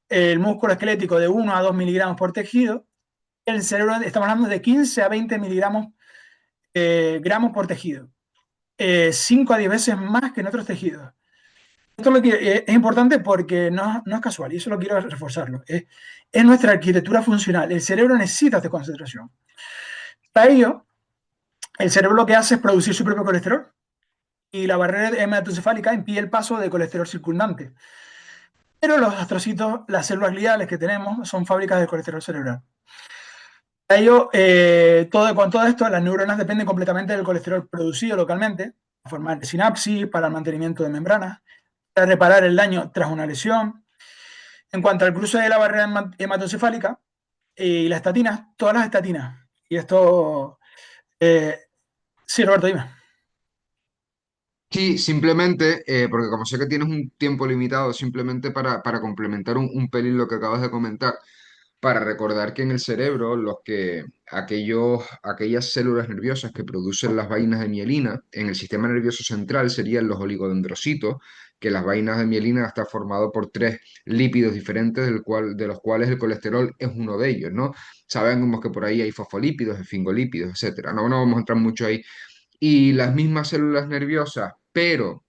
el músculo esquelético de 1 a 2 miligramos por tejido, el cerebro estamos hablando de 15 a 20 miligramos gramos por tejido, 5 a 10 veces más que en otros tejidos. Esto es importante porque no es casual, y eso lo quiero reforzarlo. Es nuestra arquitectura funcional. El cerebro necesita esta concentración. Para ello, el cerebro lo que hace es producir su propio colesterol, y la barrera hematoencefálica impide el paso de colesterol circundante. Pero los astrocitos, las células gliales que tenemos, son fábricas de colesterol cerebral. Para ello, con todo esto, las neuronas dependen completamente del colesterol producido localmente, para formar sinapsis, para el mantenimiento de membranas, para reparar el daño tras una lesión. En cuanto al cruce de la barrera hematoencefálica y las estatinas, todas las estatinas. Y esto, sí, Roberto, dime. Sí, simplemente, porque como sé que tienes un tiempo limitado, simplemente para complementar un pelín lo que acabas de comentar, para recordar que en el cerebro aquellas células nerviosas que producen las vainas de mielina, en el sistema nervioso central serían los oligodendrocitos, que las vainas de mielina están formado por tres lípidos diferentes, de los cuales el colesterol es uno de ellos, ¿no? Sabemos que por ahí hay fosfolípidos, esfingolípidos, etcétera. No vamos a entrar mucho ahí. Y las mismas células nerviosas, pero,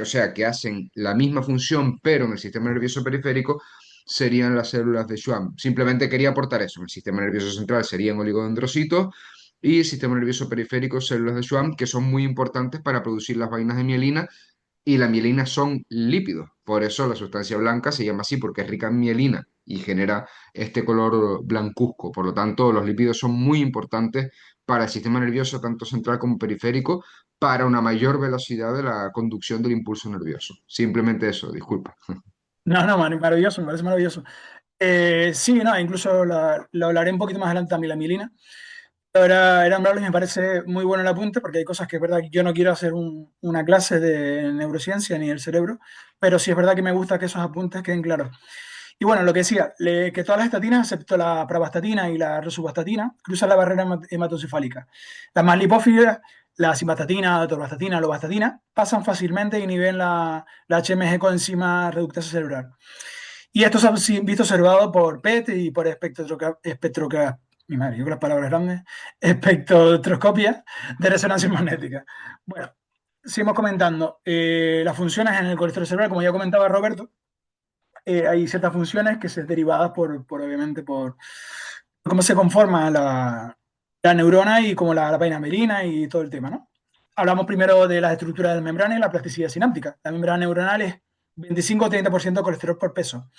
o sea, que hacen la misma función, pero en el sistema nervioso periférico, serían las células de Schwann. Simplemente quería aportar eso. En el sistema nervioso central serían oligodendrocitos y el sistema nervioso periférico, células de Schwann, que son muy importantes para producir las vainas de mielina. Y la mielina son lípidos. Por eso la sustancia blanca se llama así, porque es rica en mielina y genera este color blancuzco. Por lo tanto, los lípidos son muy importantes para el sistema nervioso, tanto central como periférico, para una mayor velocidad de la conducción del impulso nervioso. Simplemente eso, disculpa. No, maravilloso, me parece maravilloso. Sí, no, incluso lo hablaré un poquito más adelante también, la mielina. Ahora era hablarles, me parece muy bueno el apunte, porque hay cosas que es verdad que yo no quiero hacer una clase de neurociencia ni del cerebro, pero sí es verdad que me gusta que esos apuntes queden claros. Y bueno, lo que decía, que todas las estatinas, excepto la pravastatina y la rosuvastatina, cruzan la barrera hematocefálica. Las más lipófilas, la simvastatina, la torvastatina, la lovastatina, pasan fácilmente e inhiben la HMG coenzima reductasa cerebral. Y esto se ha visto observado por PET y por mi madre, yo con las palabras grandes, espectroscopia de resonancia magnética. Bueno, seguimos comentando. Las funciones en el colesterol cerebral, como ya comentaba Roberto, hay ciertas funciones que se derivadas obviamente, por cómo se conforma la neurona y como la vaina merina y todo el tema, ¿no? Hablamos primero de las estructuras de la membrana y la plasticidad sináptica. La membrana neuronal es 25 o 30% de colesterol por peso.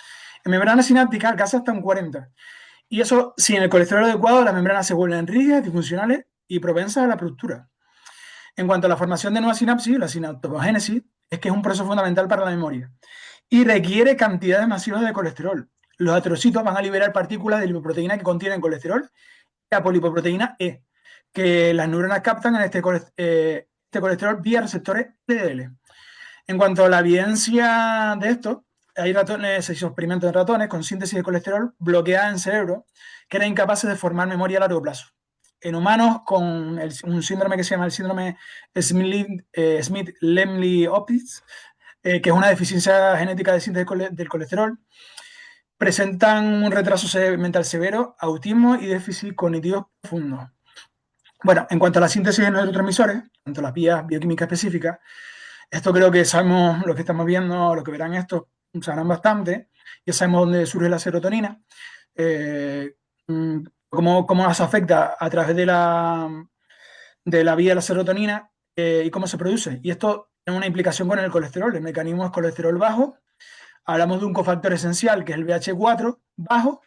En membrana sináptica alcanza hasta un 40%. Y eso, sin el colesterol adecuado, las membranas se vuelven rígidas, disfuncionales y propensas a la ruptura. En cuanto a la formación de nuevas sinapsis, la sinaptogénesis, es que es un proceso fundamental para la memoria. y requiere cantidades masivas de colesterol. Los aterocitos van a liberar partículas de lipoproteína que contienen colesterol, la polipoproteína E, que las neuronas captan en este colesterol vía receptores LDL. En cuanto a la evidencia de esto, hay ratones, se hizo experimentos en ratones con síntesis de colesterol bloqueada en cerebro que eran incapaces de formar memoria a largo plazo. En humanos con un síndrome que se llama el síndrome Smith-Lemli-Opitz, que es una deficiencia genética de síntesis del colesterol, presentan un retraso mental severo, autismo y déficit cognitivo profundo. Bueno, en cuanto a la síntesis de neurotransmisores, tanto las vías bioquímicas específicas, esto creo que sabemos, los que estamos viendo, los que verán esto, sabrán bastante. Ya sabemos dónde surge la serotonina, eh, cómo nos afecta a través de la vía de la serotonina y cómo se produce. Y esto tiene una implicación con el colesterol. El mecanismo es colesterol bajo. Hablamos de un cofactor esencial, que es el BH4 bajo.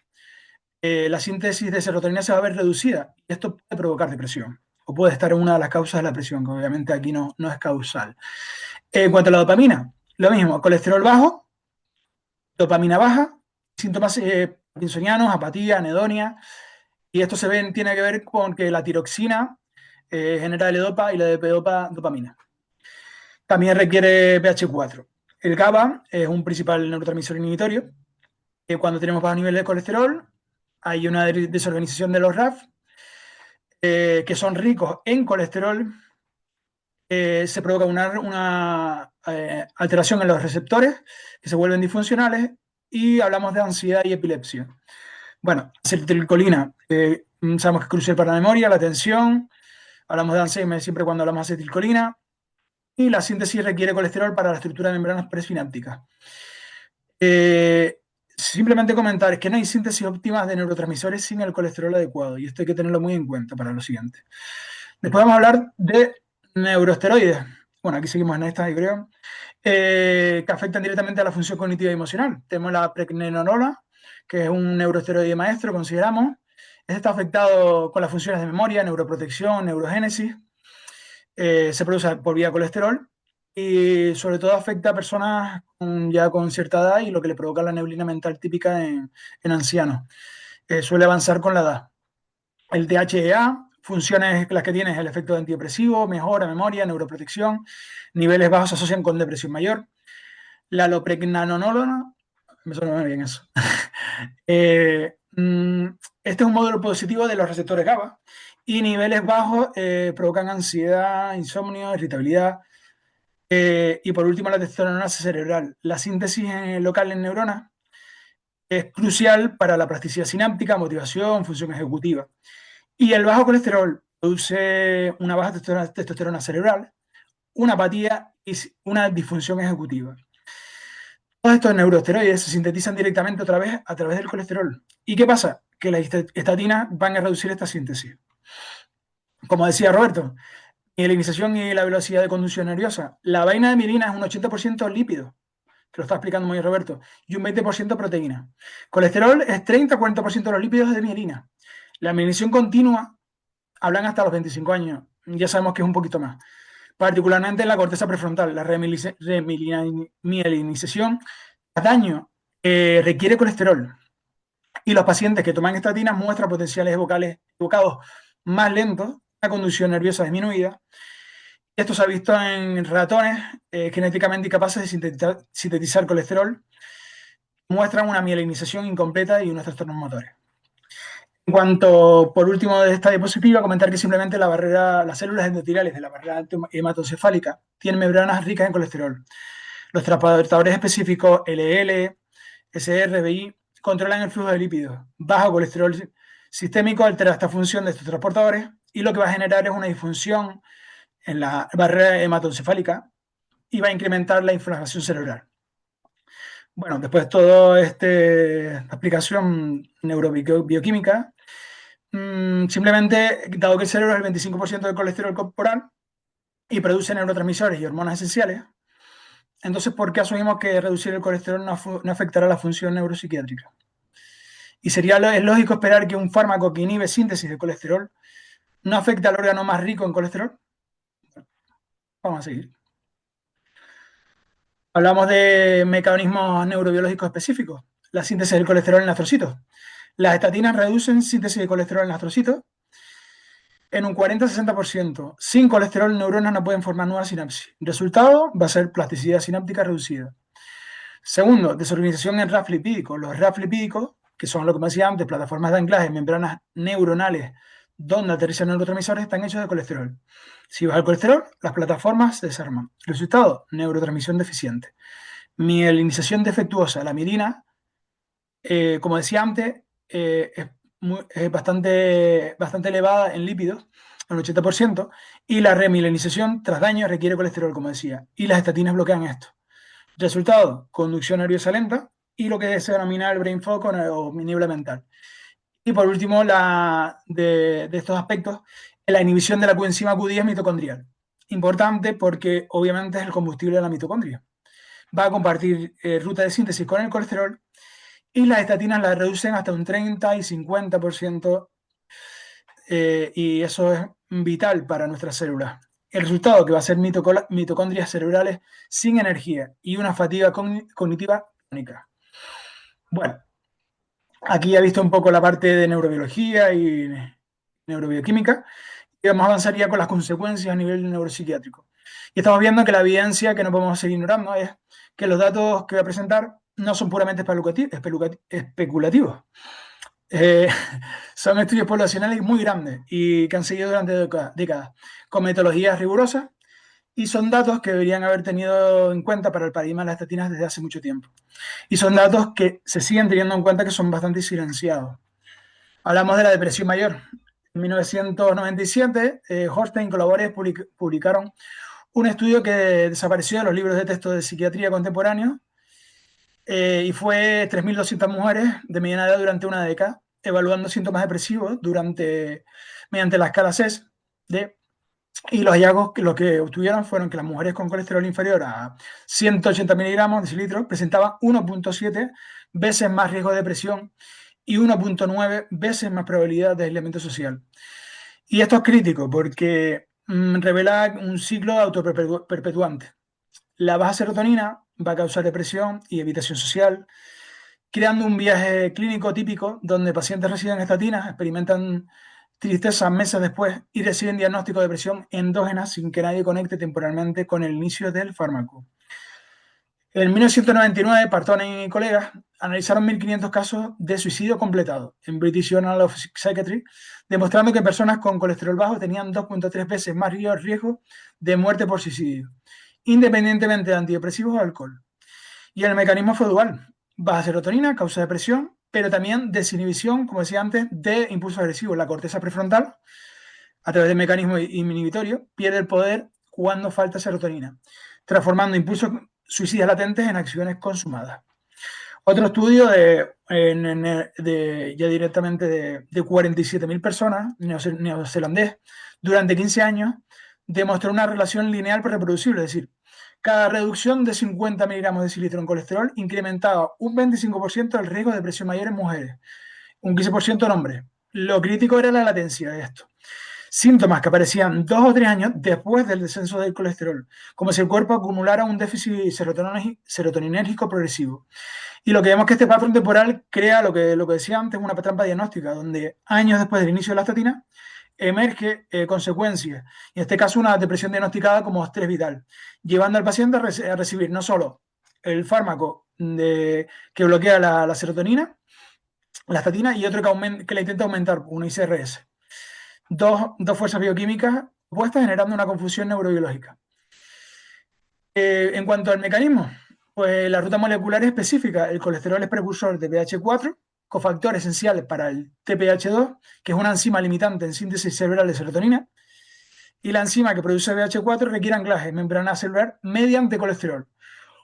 La síntesis de serotonina se va a ver reducida. Y esto puede provocar depresión. O puede estar en una de las causas de la depresión, que obviamente aquí no es causal. En cuanto a la dopamina, lo mismo, colesterol bajo, dopamina baja, síntomas insomnianos, apatía, anedonia, y esto tiene que ver con que la tiroxina genera L-dopa y la DP-dopa dopamina. También requiere BH4. El GABA es un principal neurotransmisor inhibitorio. Cuando tenemos bajos niveles de colesterol, hay una desorganización de los RAF, que son ricos en colesterol. Se provoca una alteración en los receptores que se vuelven disfuncionales y hablamos de ansiedad y epilepsia. Bueno, acetilcolina, sabemos que es crucial para la memoria, la atención, hablamos de Alzheimer siempre cuando hablamos de acetilcolina, y la síntesis requiere colesterol para la estructura de membranas presinápticas. Simplemente comentar que no hay síntesis óptimas de neurotransmisores sin el colesterol adecuado, y esto hay que tenerlo muy en cuenta para lo siguiente. Después vamos a hablar de neuroesteroides. Bueno, aquí seguimos en esta, yo creo. Que afectan directamente a la función cognitiva y emocional. Tenemos la pregnenolona, que es un neuroesteroide maestro, consideramos. Este está afectado con las funciones de memoria, neuroprotección, neurogénesis. Se produce por vía colesterol y sobre todo afecta a personas ya con cierta edad y lo que le provoca la neblina mental típica en ancianos. Suele avanzar con la edad. El DHEA, funciones las que tiene es el efecto antidepresivo, mejora memoria, neuroprotección, niveles bajos se asocian con depresión mayor. La lopregnanolona, me suena muy bien eso. Este es un módulo positivo de los receptores GABA y niveles bajos provocan ansiedad, insomnio, irritabilidad. Y por último, la testosterona cerebral. La síntesis local en neuronas es crucial para la plasticidad sináptica, motivación, función ejecutiva. Y el bajo colesterol produce una baja testosterona cerebral, una apatía y una disfunción ejecutiva. Todos estos neuroesteroides se sintetizan directamente otra vez a través del colesterol. ¿Y qué pasa? Que las estatinas van a reducir esta síntesis. Como decía Roberto, mielinización y la velocidad de conducción nerviosa. La vaina de mielina es un 80% lípido, que lo está explicando muy bien Roberto, y un 20% proteína. Colesterol es 30-40% de los lípidos de mielina. La mielinización continua hablan hasta los 25 años, ya sabemos que es un poquito más. Particularmente en la corteza prefrontal, la remilinización cada año requiere colesterol. Y los pacientes que toman estatinas muestran potenciales evocados más lentos, una conducción nerviosa disminuida. Esto se ha visto en ratones genéticamente incapaces de sintetizar colesterol, muestran una mielinización incompleta y unos trastornos motores. En cuanto, por último, de esta diapositiva, comentar que simplemente las células endoteliales de la barrera hematoencefálica tienen membranas ricas en colesterol. Los transportadores específicos LL, SR, BI controlan el flujo de lípidos. Bajo colesterol sistémico altera esta función de estos transportadores y lo que va a generar es una disfunción en la barrera hematoencefálica y va a incrementar la inflamación cerebral. Bueno, después de toda esta explicación neurobioquímica, simplemente, dado que el cerebro es el 25% del colesterol corporal y produce neurotransmisores y hormonas esenciales, entonces, ¿por qué asumimos que reducir el colesterol no afectará la función neuropsiquiátrica? Y es lógico esperar que un fármaco que inhibe síntesis de colesterol no afecte al órgano más rico en colesterol. Vamos a seguir. Hablamos de mecanismos neurobiológicos específicos, la síntesis del colesterol en astrocitos. Las estatinas reducen síntesis de colesterol en astrocitos en un 40-60%. Sin colesterol, neuronas no pueden formar nuevas sinapsis. Resultado va a ser plasticidad sináptica reducida. Segundo, desorganización en RAF lipídico. Los RAF lipídicos, que son lo que me decía antes, plataformas de anclaje, membranas neuronales, donde aterrizan neurotransmisores, están hechos de colesterol. Si baja el colesterol, las plataformas se desarman. Resultado, neurotransmisión deficiente. Mielinización defectuosa. La mielina, como decía antes, es bastante elevada en lípidos, un 80%, y la remilinización tras daño requiere colesterol, como decía, y las estatinas bloquean esto. Resultado, conducción nerviosa lenta y lo que se denomina el brain fog o niebla mental. Y por último, de estos aspectos, la inhibición de la coenzima Q10 mitocondrial. Importante porque obviamente es el combustible de la mitocondria. Va a compartir ruta de síntesis con el colesterol y las estatinas la reducen hasta un 30 y 50%, y eso es vital para nuestras células. El resultado que va a ser mitocondrias cerebrales sin energía y una fatiga cognitiva crónica. Bueno, aquí ya he visto un poco la parte de neurobiología y neurobioquímica y vamos a avanzar ya con las consecuencias a nivel neuropsiquiátrico. Y estamos viendo que la evidencia que no podemos seguir ignorando es que los datos que voy a presentar no son puramente especulativos. Eh, Son estudios poblacionales muy grandes y que han seguido durante décadas, con metodologías rigurosas, y son datos que deberían haber tenido en cuenta para el paradigma de las estatinas desde hace mucho tiempo. Y son datos que se siguen teniendo en cuenta, que son bastante silenciados. Hablamos de la depresión mayor. En 1997, Horstein y colaboradores publicaron un estudio que desapareció de los libros de texto de psiquiatría contemporáneo, y fue 3.200 mujeres de mediana edad durante una década, evaluando síntomas depresivos mediante la escala CES y los hallazgos que lo que obtuvieron fueron que las mujeres con colesterol inferior a 180 miligramos decilitros presentaban 1,7 veces más riesgo de depresión y 1,9 veces más probabilidad de aislamiento social. Y esto es crítico porque revela un ciclo autoperpetuante. La baja serotonina va a causar depresión y evitación social, creando un viaje clínico típico donde pacientes reciben estatinas, experimentan tristeza meses después y reciben diagnóstico de depresión endógena sin que nadie conecte temporalmente con el inicio del fármaco. En 1999, Partone y colegas analizaron 1.500 casos de suicidio completado en British Journal of Psychiatry, demostrando que personas con colesterol bajo tenían 2,3 veces más riesgo de muerte por suicidio, independientemente de antidepresivos o alcohol. Y el mecanismo fue dual. Baja serotonina causa depresión, pero también desinhibición, como decía antes, de impulsos agresivos. La corteza prefrontal, a través del mecanismo inhibitorio, pierde el poder cuando falta serotonina, transformando impulsos suicidas latentes en acciones consumadas. Otro estudio ya directamente de 47.000 personas, neozelandés, durante 15 años, demostró una relación lineal pero reproducible, es decir, cada reducción de 50 miligramos de decilitro en colesterol incrementaba un 25% el riesgo de depresión mayor en mujeres, un 15% en hombres. Lo crítico era la latencia de esto. Síntomas que aparecían 2 o 3 años después del descenso del colesterol, como si el cuerpo acumulara un déficit serotoninérgico progresivo. Y lo que vemos es que este patrón temporal crea lo que decía antes, una trampa diagnóstica, donde años después del inicio de la estatina emerge consecuencias, y en este caso una depresión diagnosticada como estrés vital, llevando al paciente a recibir no solo el fármaco que bloquea la serotonina, la estatina, y otro que le intenta aumentar, una ICRS. Dos fuerzas bioquímicas opuestas generando una confusión neurobiológica. En cuanto al mecanismo, pues la ruta molecular es específica. El colesterol es precursor de BH4, cofactor esencial para el TPH2, que es una enzima limitante en síntesis cerebral de serotonina, y la enzima que produce BH4 requiere anclaje membrana celular mediante colesterol.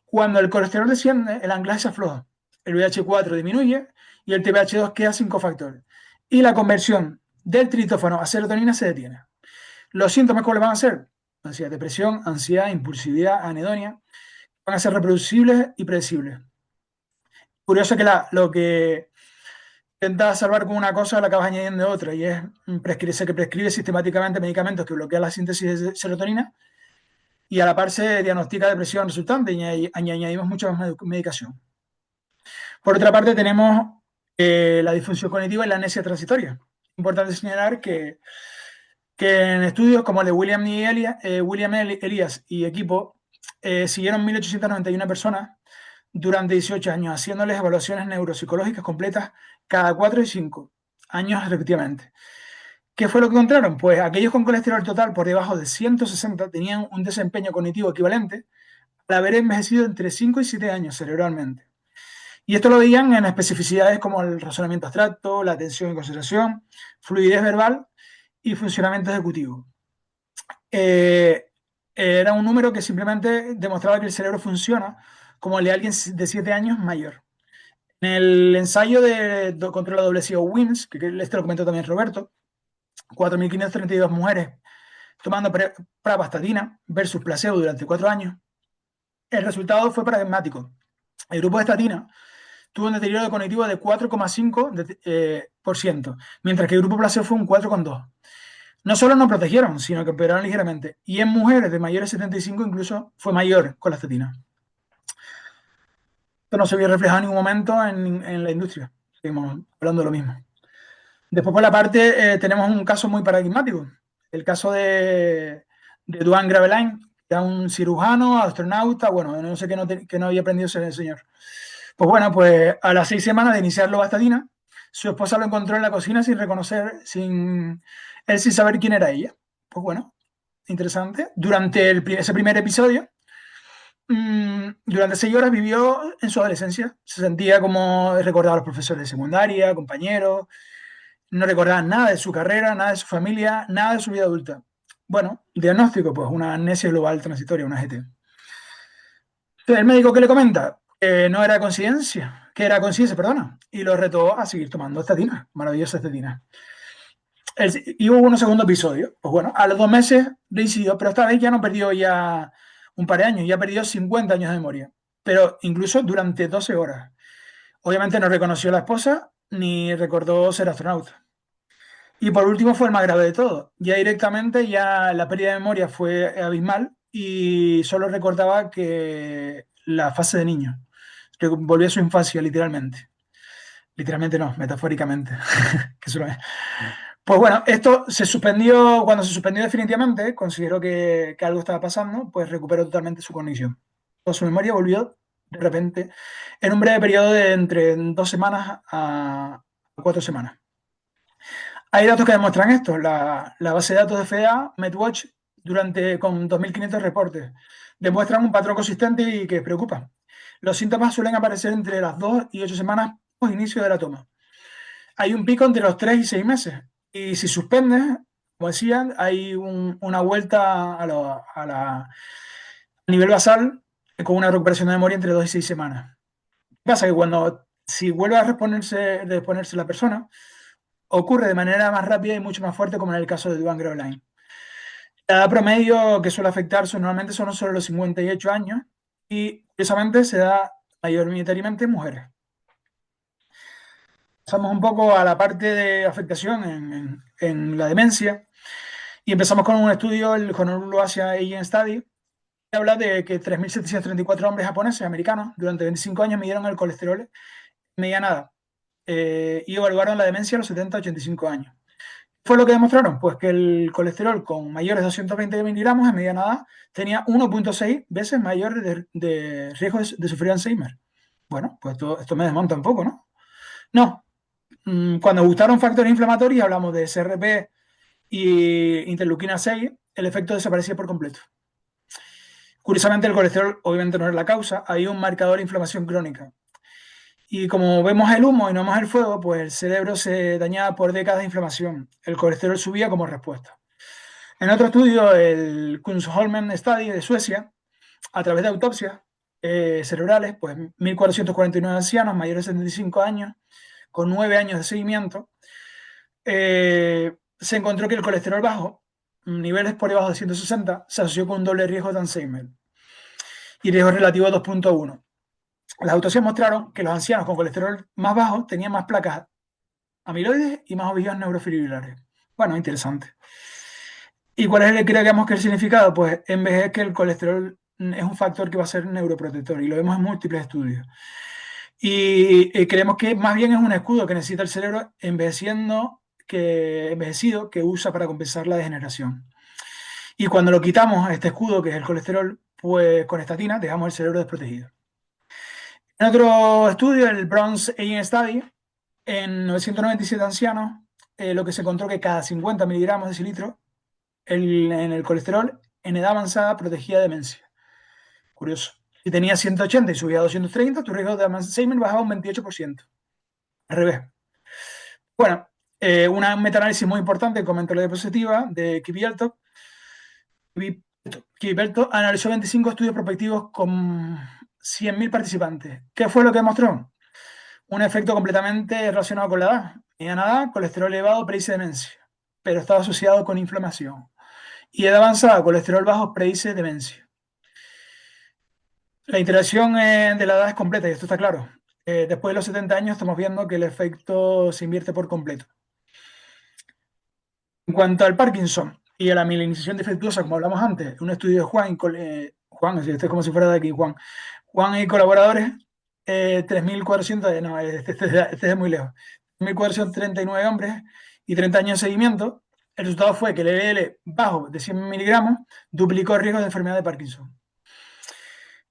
Cuando el colesterol desciende, el anclaje se afloja, el BH4 disminuye y el TPH2 queda sin cofactor. Y la conversión del triptófano a serotonina se detiene. Los síntomas, ¿cuáles van a ser? Ansiedad, depresión, ansiedad, impulsividad, anedonia, van a ser reproducibles y predecibles. Curioso que lo que intentas salvar con una cosa la acabas añadiendo otra, y es que prescribe sistemáticamente medicamentos que bloquean la síntesis de serotonina, y a la par se diagnostica depresión resultante y añadimos mucha más medicación. Por otra parte, tenemos la disfunción cognitiva y la amnesia transitoria. Importante señalar que en estudios como el de William Elias y equipo, siguieron 1.891 personas durante 18 años, haciéndoles evaluaciones neuropsicológicas completas cada 4 y 5 años respectivamente. ¿Qué fue lo que encontraron? Pues aquellos con colesterol total por debajo de 160 tenían un desempeño cognitivo equivalente al haber envejecido entre 5 y 7 años cerebralmente. Y esto lo veían en especificidades como el razonamiento abstracto, la atención y concentración, fluidez verbal y funcionamiento ejecutivo. Era un número que simplemente demostraba que el cerebro funciona como el de alguien de 7 años mayor. En el ensayo contra la doble ciego WINS, que este lo comentó también Roberto, 4.532 mujeres tomando pravastatina versus placebo durante 4 años, el resultado fue pragmático. El grupo de estatina tuvo un deterioro cognitivo de 4,5%, mientras que el grupo placebo fue un 4,2%. No solo no protegieron, sino que empeoraron ligeramente. Y en mujeres de mayores de 75 incluso fue mayor con la estatina. Esto no se vio reflejado en ningún momento en la industria. Seguimos hablando de lo mismo. Después, por la parte, tenemos un caso muy paradigmático. El caso de Duane Gravelain, que era un cirujano, astronauta, bueno, no sé qué no había aprendido ese señor. Pues bueno, pues a las 6 semanas de iniciar lovastatina, su esposa lo encontró en la cocina sin reconocer, sin saber quién era ella. Pues bueno, interesante. Durante ese primer episodio, durante 6 horas vivió en su adolescencia. Se sentía como recordaba a los profesores de secundaria, compañeros. No recordaba nada de su carrera, nada de su familia, nada de su vida adulta. Bueno, diagnóstico, pues una amnesia global transitoria, una GT. Entonces, el médico que le comenta que no era coincidencia, que era conciencia, perdona, y lo retó a seguir tomando estatina, maravillosa estatina. Y hubo un segundo episodio. Pues bueno, a los 2 meses reincidió, pero esta vez ya no perdió ya un par de años, ya perdió 50 años de memoria, pero incluso durante 12 horas. Obviamente no reconoció a la esposa ni recordó ser astronauta. Y por último fue el más grave de todo. Ya directamente ya la pérdida de memoria fue abismal y solo recordaba que la fase de niño, que volvió a su infancia literalmente. Literalmente no, metafóricamente. Que eso lo es. Pues bueno, esto se suspendió, cuando se suspendió definitivamente, consideró que algo estaba pasando, pues recuperó totalmente su cognición. Toda su memoria volvió de repente en un breve periodo de entre 2 semanas a 4 semanas. Hay datos que demuestran esto. La base de datos de FDA, MedWatch, con 2.500 reportes, demuestran un patrón consistente y que preocupa. Los síntomas suelen aparecer entre las 2 y 8 semanas post inicio de la toma. Hay un pico entre los 3 y 6 meses. Y si suspendes, como decían, hay una vuelta a nivel basal con una recuperación de memoria entre 2 y 6 semanas. ¿Qué pasa? Que si vuelve a reponerse la persona, ocurre de manera más rápida y mucho más fuerte, como en el caso de Duane Gravelain. La edad promedio que suele afectar normalmente son solo los 58 años y, curiosamente, se da mayoritariamente en mujeres. Pasamos un poco a la parte de afectación en la demencia y empezamos con un estudio, el Honolulu Asia Aging Study, que habla de que 3.734 hombres japoneses americanos durante 25 años midieron el colesterol en mediana edad y evaluaron la demencia a los 70-85 años. ¿Fue lo que demostraron? Pues que el colesterol con mayores de 220 miligramos en mediana edad tenía 1,6 veces mayor de riesgo de sufrir Alzheimer. Bueno, pues esto me desmonta un poco, ¿no? No. Cuando gustaron factores inflamatorios, hablamos de SRP y interleuquina 6, el efecto desaparecía por completo. Curiosamente, el colesterol obviamente no es la causa, hay un marcador de inflamación crónica. Y como vemos el humo y no vemos el fuego, pues el cerebro se dañaba por décadas de inflamación. El colesterol subía como respuesta. En otro estudio, el Kungsholmen Study de Suecia, a través de autopsias cerebrales, pues 1.449 ancianos mayores de 75 años, con 9 años de seguimiento, se encontró que el colesterol bajo, niveles por debajo de 160, se asoció con un doble riesgo de Alzheimer y riesgo relativo a 2,1. Las autopsias mostraron que los ancianos con colesterol más bajo tenían más placas amiloides y más ovillos neurofibrilares. Bueno, interesante. ¿Y cuál es el, creemos que el significado? Pues en vez de que el colesterol es un factor que va a ser neuroprotector y lo vemos en múltiples estudios. Y creemos que más bien es un escudo que necesita el cerebro envejecido que usa para compensar la degeneración. Y cuando lo quitamos, este escudo, que es el colesterol, pues con estatina dejamos el cerebro desprotegido. En otro estudio, el Bronze Aging Study, en 997 ancianos, lo que se encontró que cada 50 miligramos de cilitro en el colesterol en edad avanzada protegía demencia. Curioso. Si tenía 180 y subía a 230, tu riesgo de Alzheimer bajaba un 28%. Al revés. Bueno, una metaanálisis muy importante, comento la diapositiva, de Kibelto analizó 25 estudios prospectivos con 100.000 participantes. ¿Qué fue lo que demostró? Un efecto completamente relacionado con la edad. Mediana edad, colesterol elevado predice demencia, pero estaba asociado con inflamación. Y edad avanzada, colesterol bajo predice demencia. La interacción de la edad es completa y esto está claro. Después de los 70 años estamos viendo que el efecto se invierte por completo. En cuanto al Parkinson y a la mielinización defectuosa, como hablamos antes, un estudio de Juan, este es como si fuera de aquí, Juan y colaboradores, 3.400, no, este es muy lejos, 1.439 hombres y 30 años de seguimiento. El resultado fue que el LDL bajo de 100 miligramos duplicó el riesgo de enfermedad de Parkinson.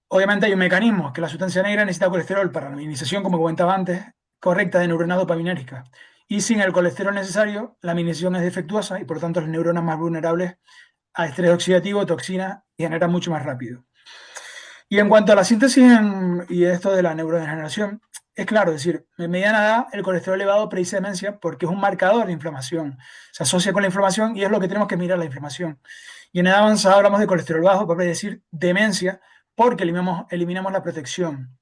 Obviamente hay un mecanismo, que la sustancia negra necesita colesterol para la minimización, como comentaba antes, correcta de neuronas dopaminérgicas. Y sin el colesterol necesario, la minimización es defectuosa y por lo tanto las neuronas más vulnerables a estrés oxidativo, toxina, y generan mucho más rápido. Y en cuanto a la síntesis y esto de la neurodegeneración, es claro, es decir, en mediana edad el colesterol elevado predice demencia porque es un marcador de inflamación. Se asocia con la inflamación y es lo que tenemos que mirar, la inflamación. Y en edad avanzada hablamos de colesterol bajo para predecir demencia porque eliminamos la protección.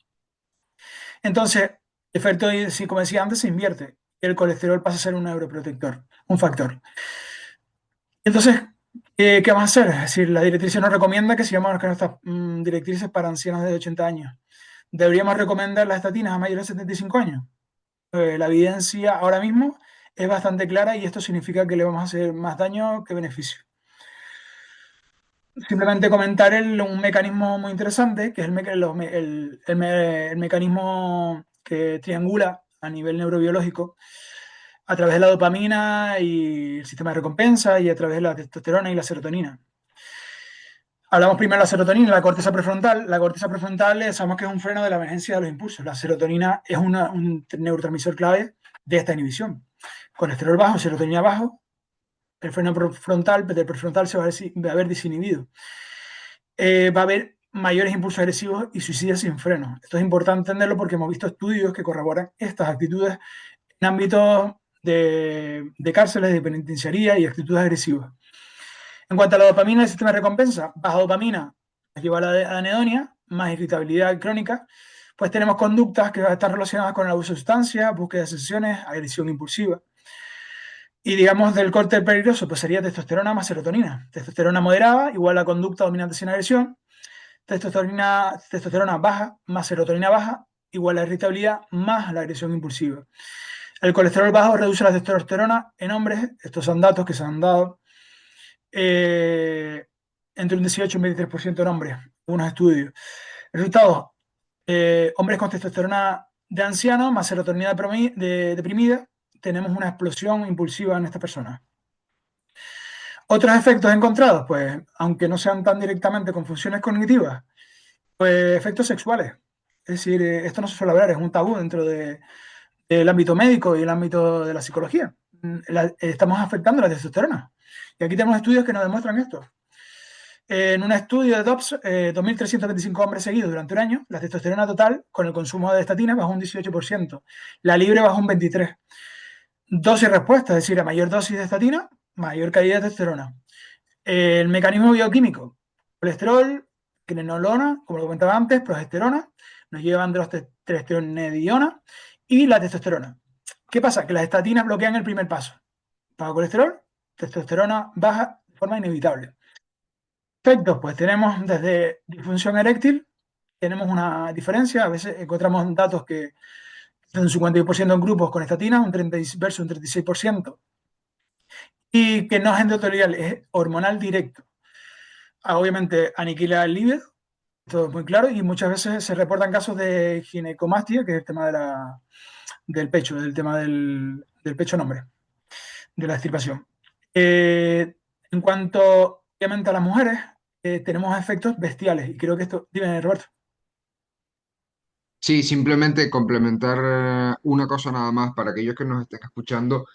Entonces, el efecto, como decía antes, se invierte. El colesterol pasa a ser un neuroprotector, un factor. Entonces, ¿qué vamos a hacer? Es decir, la directriz nos recomienda que sigamos con estas directrices para ancianos de 80 años. ¿Deberíamos recomendar las estatinas a mayores de 75 años? La evidencia ahora mismo es bastante clara y esto significa que le vamos a hacer más daño que beneficio. Simplemente comentar un mecanismo muy interesante, que es el mecanismo que triangula a nivel neurobiológico a través de la dopamina y el sistema de recompensa y a través de la testosterona y la serotonina. Hablamos primero de la serotonina, la corteza prefrontal. La corteza prefrontal sabemos que es un freno de la emergencia de los impulsos. La serotonina es un neurotransmisor clave de esta inhibición. Colesterol bajo, serotonina bajo, el freno frontal, del prefrontal se va a ver desinhibido. Va a haber mayores impulsos agresivos y suicidios sin freno. Esto es importante entenderlo porque hemos visto estudios que corroboran estas actitudes en ámbitos de cárceles, de penitenciaría y actitudes agresivas. En cuanto a la dopamina, el sistema de recompensa, baja dopamina nos lleva a la anedonia, más irritabilidad crónica, pues tenemos conductas que están relacionadas con el abuso de sustancias, búsqueda de sensaciones, agresión impulsiva. Y digamos del corte peligroso, pues sería testosterona más serotonina. Testosterona moderada igual a conducta dominante sin agresión. Testosterona baja más serotonina baja igual a irritabilidad más la agresión impulsiva. El colesterol bajo reduce la testosterona en hombres. Estos son datos que se han dado entre un 18 y un 23% en hombres, unos estudios. Resultados, hombres con testosterona de anciano más serotonina deprimida, tenemos una explosión impulsiva en esta persona. Otros efectos encontrados, pues, aunque no sean tan directamente con funciones cognitivas, pues efectos sexuales. Es decir, esto no se suele hablar, es un tabú dentro del ámbito médico y el ámbito de la psicología. Estamos afectando la testosterona. Y aquí tenemos estudios que nos demuestran esto. En un estudio de DOPS, 2.325 hombres seguidos durante un año, la testosterona total con el consumo de estatina bajó un 18%, la libre bajó un 23%. Dosis respuesta, es decir, a mayor dosis de estatina, mayor calidad de testosterona. El mecanismo bioquímico, colesterol, quinolona, como lo comentaba antes, progesterona, nos llevan de los testosterona y la testosterona. ¿Qué pasa? Que las estatinas bloquean el primer paso. Baja colesterol, testosterona baja de forma inevitable. Efectos, pues tenemos desde disfunción eréctil, tenemos una diferencia, a veces encontramos datos que son un 52% en grupos con estatina, un 30 versus un 36%. y que no es endotelial, es hormonal directo. Obviamente aniquila el libido, todo es muy claro, y muchas veces se reportan casos de ginecomastia, que es el tema del pecho, del tema del pecho en hombre, de la extirpación. En cuanto, obviamente, a las mujeres, tenemos efectos bestiales, y creo que esto, dime, Roberto. Sí, simplemente complementar una cosa nada más para aquellos que nos estén escuchando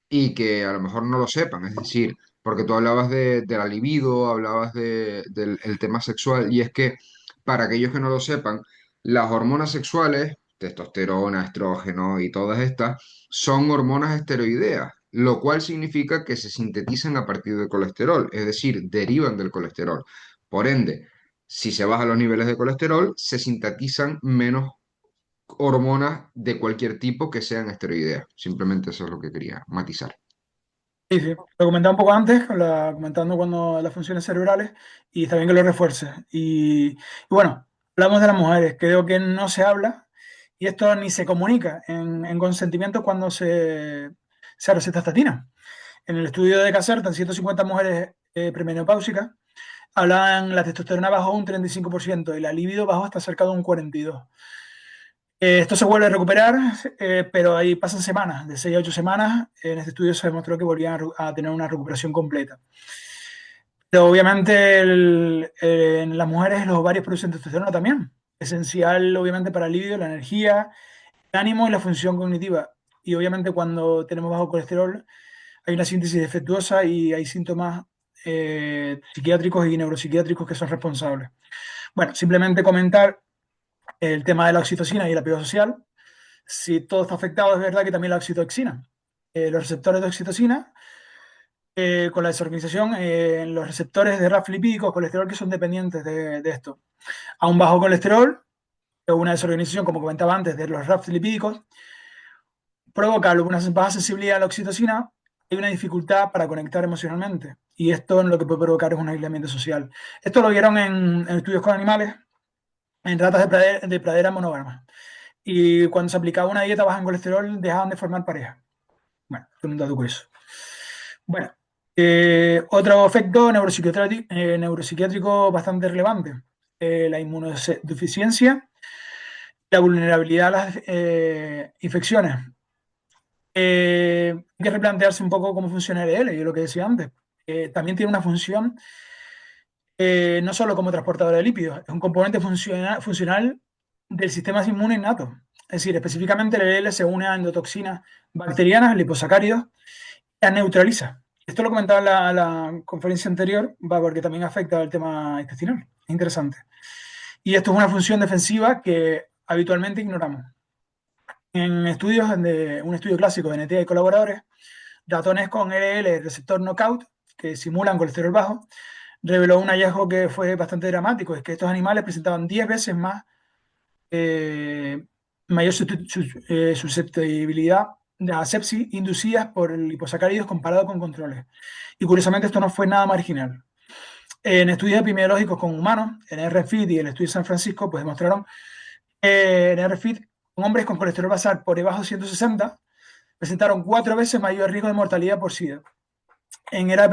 y que a lo mejor no lo sepan, es decir, porque tú hablabas de la libido, hablabas del el tema sexual, y es que para aquellos que no lo sepan, las hormonas sexuales, testosterona, estrógeno y todas estas, son hormonas esteroideas, lo cual significa que se sintetizan a partir del colesterol, es decir, derivan del colesterol. Por ende, si se bajan los niveles de colesterol, se sintetizan menos hormonas de cualquier tipo que sean esteroideas. Simplemente eso es lo que quería matizar. Sí, sí, lo comentaba un poco antes, comentando cuando las funciones cerebrales, y está bien que lo refuerce. Y bueno, hablamos de las mujeres, creo que no se habla, y esto ni se comunica en consentimiento cuando se receta estatina. En el estudio de Caserta, en 150 mujeres premenopáusicas, hablaban la testosterona bajó un 35% y la libido bajó hasta cerca de un 42%. Esto se vuelve a recuperar, pero ahí pasan semanas, de 6 a 8 semanas. En este estudio se demostró que volvían a tener una recuperación completa. Pero obviamente en las mujeres los ovarios producen testosterona también, esencial obviamente para el libido, la energía, el ánimo y la función cognitiva. Y obviamente cuando tenemos bajo colesterol hay una síntesis defectuosa y hay síntomas psiquiátricos y neuropsiquiátricos que son responsables. Bueno, simplemente comentar el tema de la oxitocina y el apego social. Si todo está afectado, es verdad que también la oxitoxina. Los receptores de oxitocina, con la desorganización, los receptores de RAF lipídicos, colesterol, que son dependientes de esto. A un bajo colesterol, una desorganización, como comentaba antes, de los RAF lipídicos, provoca una baja sensibilidad a la oxitocina y una dificultad para conectar emocionalmente. Y esto lo que puede provocar es un aislamiento social. Esto lo vieron en estudios con animales, en ratas de pradera monógamas. Y cuando se aplicaba una dieta baja en colesterol, dejaban de formar pareja. Bueno, es un dato curioso. Bueno, otro efecto neuropsiquiátrico bastante relevante, la inmunodeficiencia, la vulnerabilidad a las infecciones. Hay que replantearse un poco cómo funciona el EL, yo lo que decía antes. También tiene una función no solo como transportador de lípidos, es un componente funcional del sistema inmune innato. Es decir, específicamente el EL se une a endotoxinas bacterianas, liposacáridos, las neutraliza. Esto lo comentaba en la conferencia anterior, va porque también afecta al tema intestinal. Es interesante. Y esto es una función defensiva que habitualmente ignoramos. En estudios de un estudio clásico de NTA y colaboradores, ratones con LL, receptor knockout, que simulan colesterol bajo, reveló un hallazgo que fue bastante dramático, es que estos animales presentaban 10 veces más mayor susceptibilidad a sepsis inducidas por liposacáridos comparado con controles. Y curiosamente esto no fue nada marginal. En estudios epidemiológicos con humanos, en RFID y el estudio de San Francisco, pues demostraron que en RFID, con hombres con colesterol basal por debajo de 160, presentaron 4 veces mayor riesgo de mortalidad por SIDA en era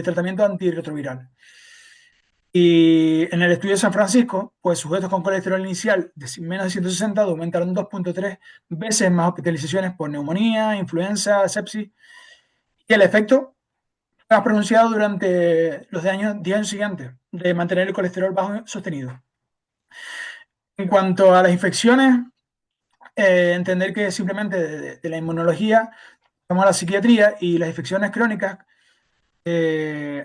tratamiento antirretroviral. Y en el estudio de San Francisco, pues sujetos con colesterol inicial de menos de 160 aumentaron 2,3 veces más hospitalizaciones por neumonía, influenza, sepsis. Y el efecto más pronunciado durante los 10 años siguientes de mantener el colesterol bajo sostenido. En cuanto a las infecciones, entender que simplemente de la inmunología, vamos a la psiquiatría y las infecciones crónicas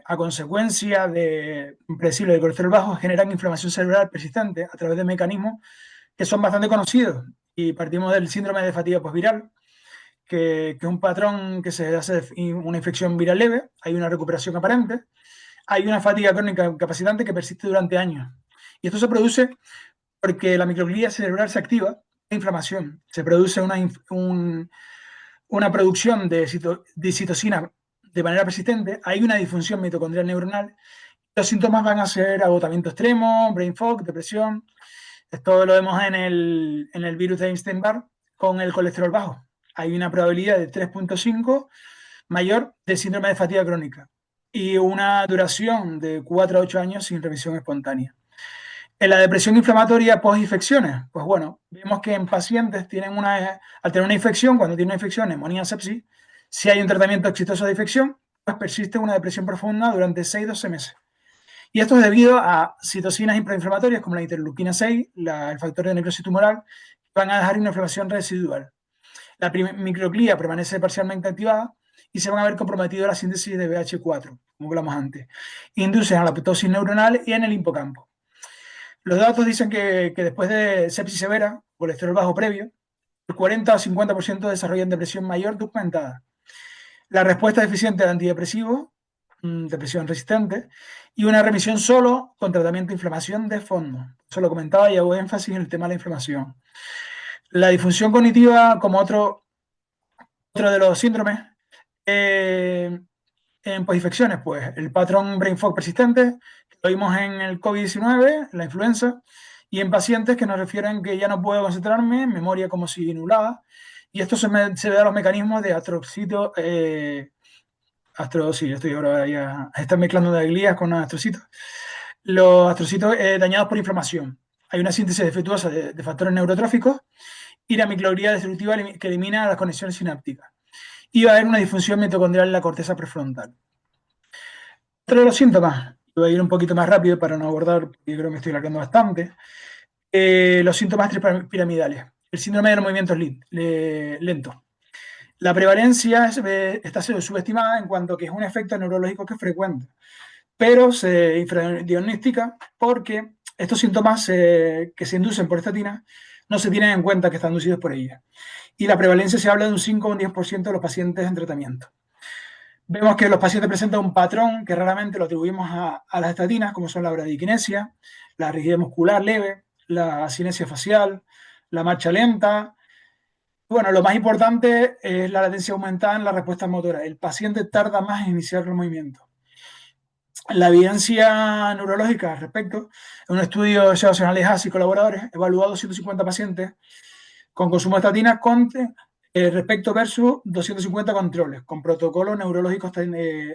a consecuencia de predecible del colesterol bajo generan inflamación cerebral persistente a través de mecanismos que son bastante conocidos y partimos del síndrome de fatiga posviral, que es un patrón que se hace una infección viral leve, hay una recuperación aparente, hay una fatiga crónica incapacitante que persiste durante años. Y esto se produce porque la microglía cerebral se activa, la inflamación, se produce una producción de citocina de manera persistente, hay una disfunción mitocondrial neuronal. Los síntomas van a ser agotamiento extremo, brain fog, depresión. Esto lo vemos en el virus de Epstein-Barr con el colesterol bajo. Hay una probabilidad de 3,5 mayor del síndrome de fatiga crónica y una duración de 4 a 8 años sin remisión espontánea. En la depresión inflamatoria post-infecciones, pues bueno, vemos que en pacientes al tener una infección, cuando tiene una infección, neumonía, sepsis, si hay un tratamiento exitoso de infección, pues persiste una depresión profunda durante 6 a 12 meses. Y esto es debido a citocinas proinflamatorias como la interleuquina 6, el factor de necrosis tumoral, que van a dejar una inflamación residual. La microglia permanece parcialmente activada y se van a ver comprometido la síntesis de BH4, como hablamos antes. Inducen a la apoptosis neuronal y en el hipocampo. Los datos dicen que después de sepsis severa, colesterol bajo previo, el 40 o 50% desarrollan depresión mayor documentada. La respuesta deficiente al antidepresivo, depresión resistente, y una remisión solo con tratamiento de inflamación de fondo. Eso lo comentaba y hago énfasis en el tema de la inflamación. La disfunción cognitiva, como otro de los síndromes, en posinfecciones, pues el patrón brain fog persistente, que lo vimos en el COVID-19, la influenza, y en pacientes que nos refieren que ya no puedo concentrarme, memoria como si nulada, y esto se debe a los mecanismos de astrocito, sí, estoy ahora ya, están mezclando de glías con astrocitos. Los astrocitos dañados por inflamación. Hay una síntesis defectuosa de factores neurotróficos y la microglia destructiva que elimina las conexiones sinápticas. Y va a haber una disfunción mitocondrial en la corteza prefrontal. Otro de los síntomas, voy a ir un poquito más rápido para no abordar, porque creo que me estoy alargando bastante, los síntomas piramidales. El síndrome de los movimientos lentos. La prevalencia está subestimada en cuanto que es un efecto neurológico que es frecuente, pero se infradiagnostica porque estos síntomas que se inducen por estatinas no se tienen en cuenta que están inducidos por ella. Y la prevalencia se habla de un 5 o un 10% de los pacientes en tratamiento. Vemos que los pacientes presentan un patrón que raramente lo atribuimos a las estatinas, como son la bradiquinesia, la rigidez muscular leve, la cinesia facial, la marcha lenta. Bueno, lo más importante es la latencia aumentada en la respuesta motora. El paciente tarda más en iniciar el movimiento. La evidencia neurológica al respecto, en un estudio de Sebastián Alejas y colaboradores, evaluado 250 pacientes con consumo de estatinas respecto versus 250 controles, con protocolos neurológicos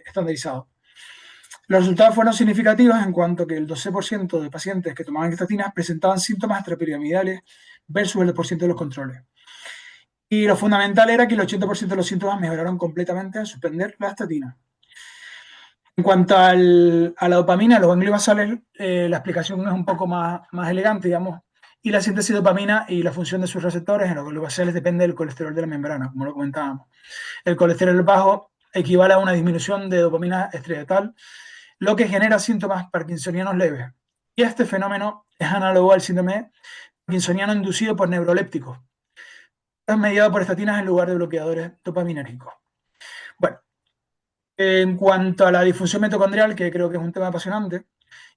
estandarizados. Los resultados fueron significativos en cuanto que el 12% de pacientes que tomaban estatinas presentaban síntomas extrapiramidales versus el 2% de los controles. Y lo fundamental era que el 80% de los síntomas mejoraron completamente al suspender la estatina. En cuanto a la dopamina, los ganglios basales, la explicación es un poco más elegante, digamos, y la síntesis de dopamina y la función de sus receptores en los ganglios basales depende del colesterol de la membrana, como lo comentábamos. El colesterol bajo equivale a una disminución de dopamina estriatal, lo que genera síntomas parkinsonianos leves. Y este fenómeno es análogo al síndrome parkinsoniano inducido por neurolépticos. Es mediado por estatinas en lugar de bloqueadores dopaminérgicos. Bueno, en cuanto a la disfunción mitocondrial, que creo que es un tema apasionante,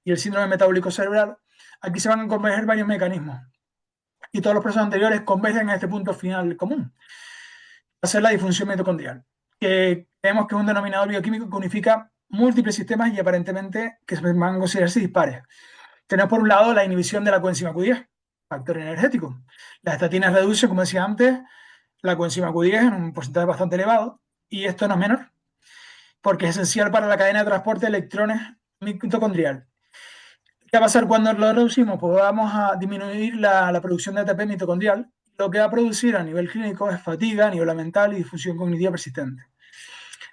y el síndrome metabólico cerebral, aquí se van a converger varios mecanismos. Y todos los procesos anteriores convergen a este punto final común, a ser la disfunción mitocondrial, que creemos que es un denominador bioquímico que unifica múltiples sistemas y aparentemente que se van a considerarse dispares. Tenemos por un lado la inhibición de la coenzima Q10, factor energético. Las estatinas reducen, como decía antes, la coenzima Q10 en un porcentaje bastante elevado, y esto no es menor, porque es esencial para la cadena de transporte de electrones mitocondrial. ¿Qué va a pasar cuando lo reducimos? Pues vamos a disminuir la producción de ATP mitocondrial. Lo que va a producir a nivel clínico es fatiga a nivel mental y disfunción cognitiva persistente.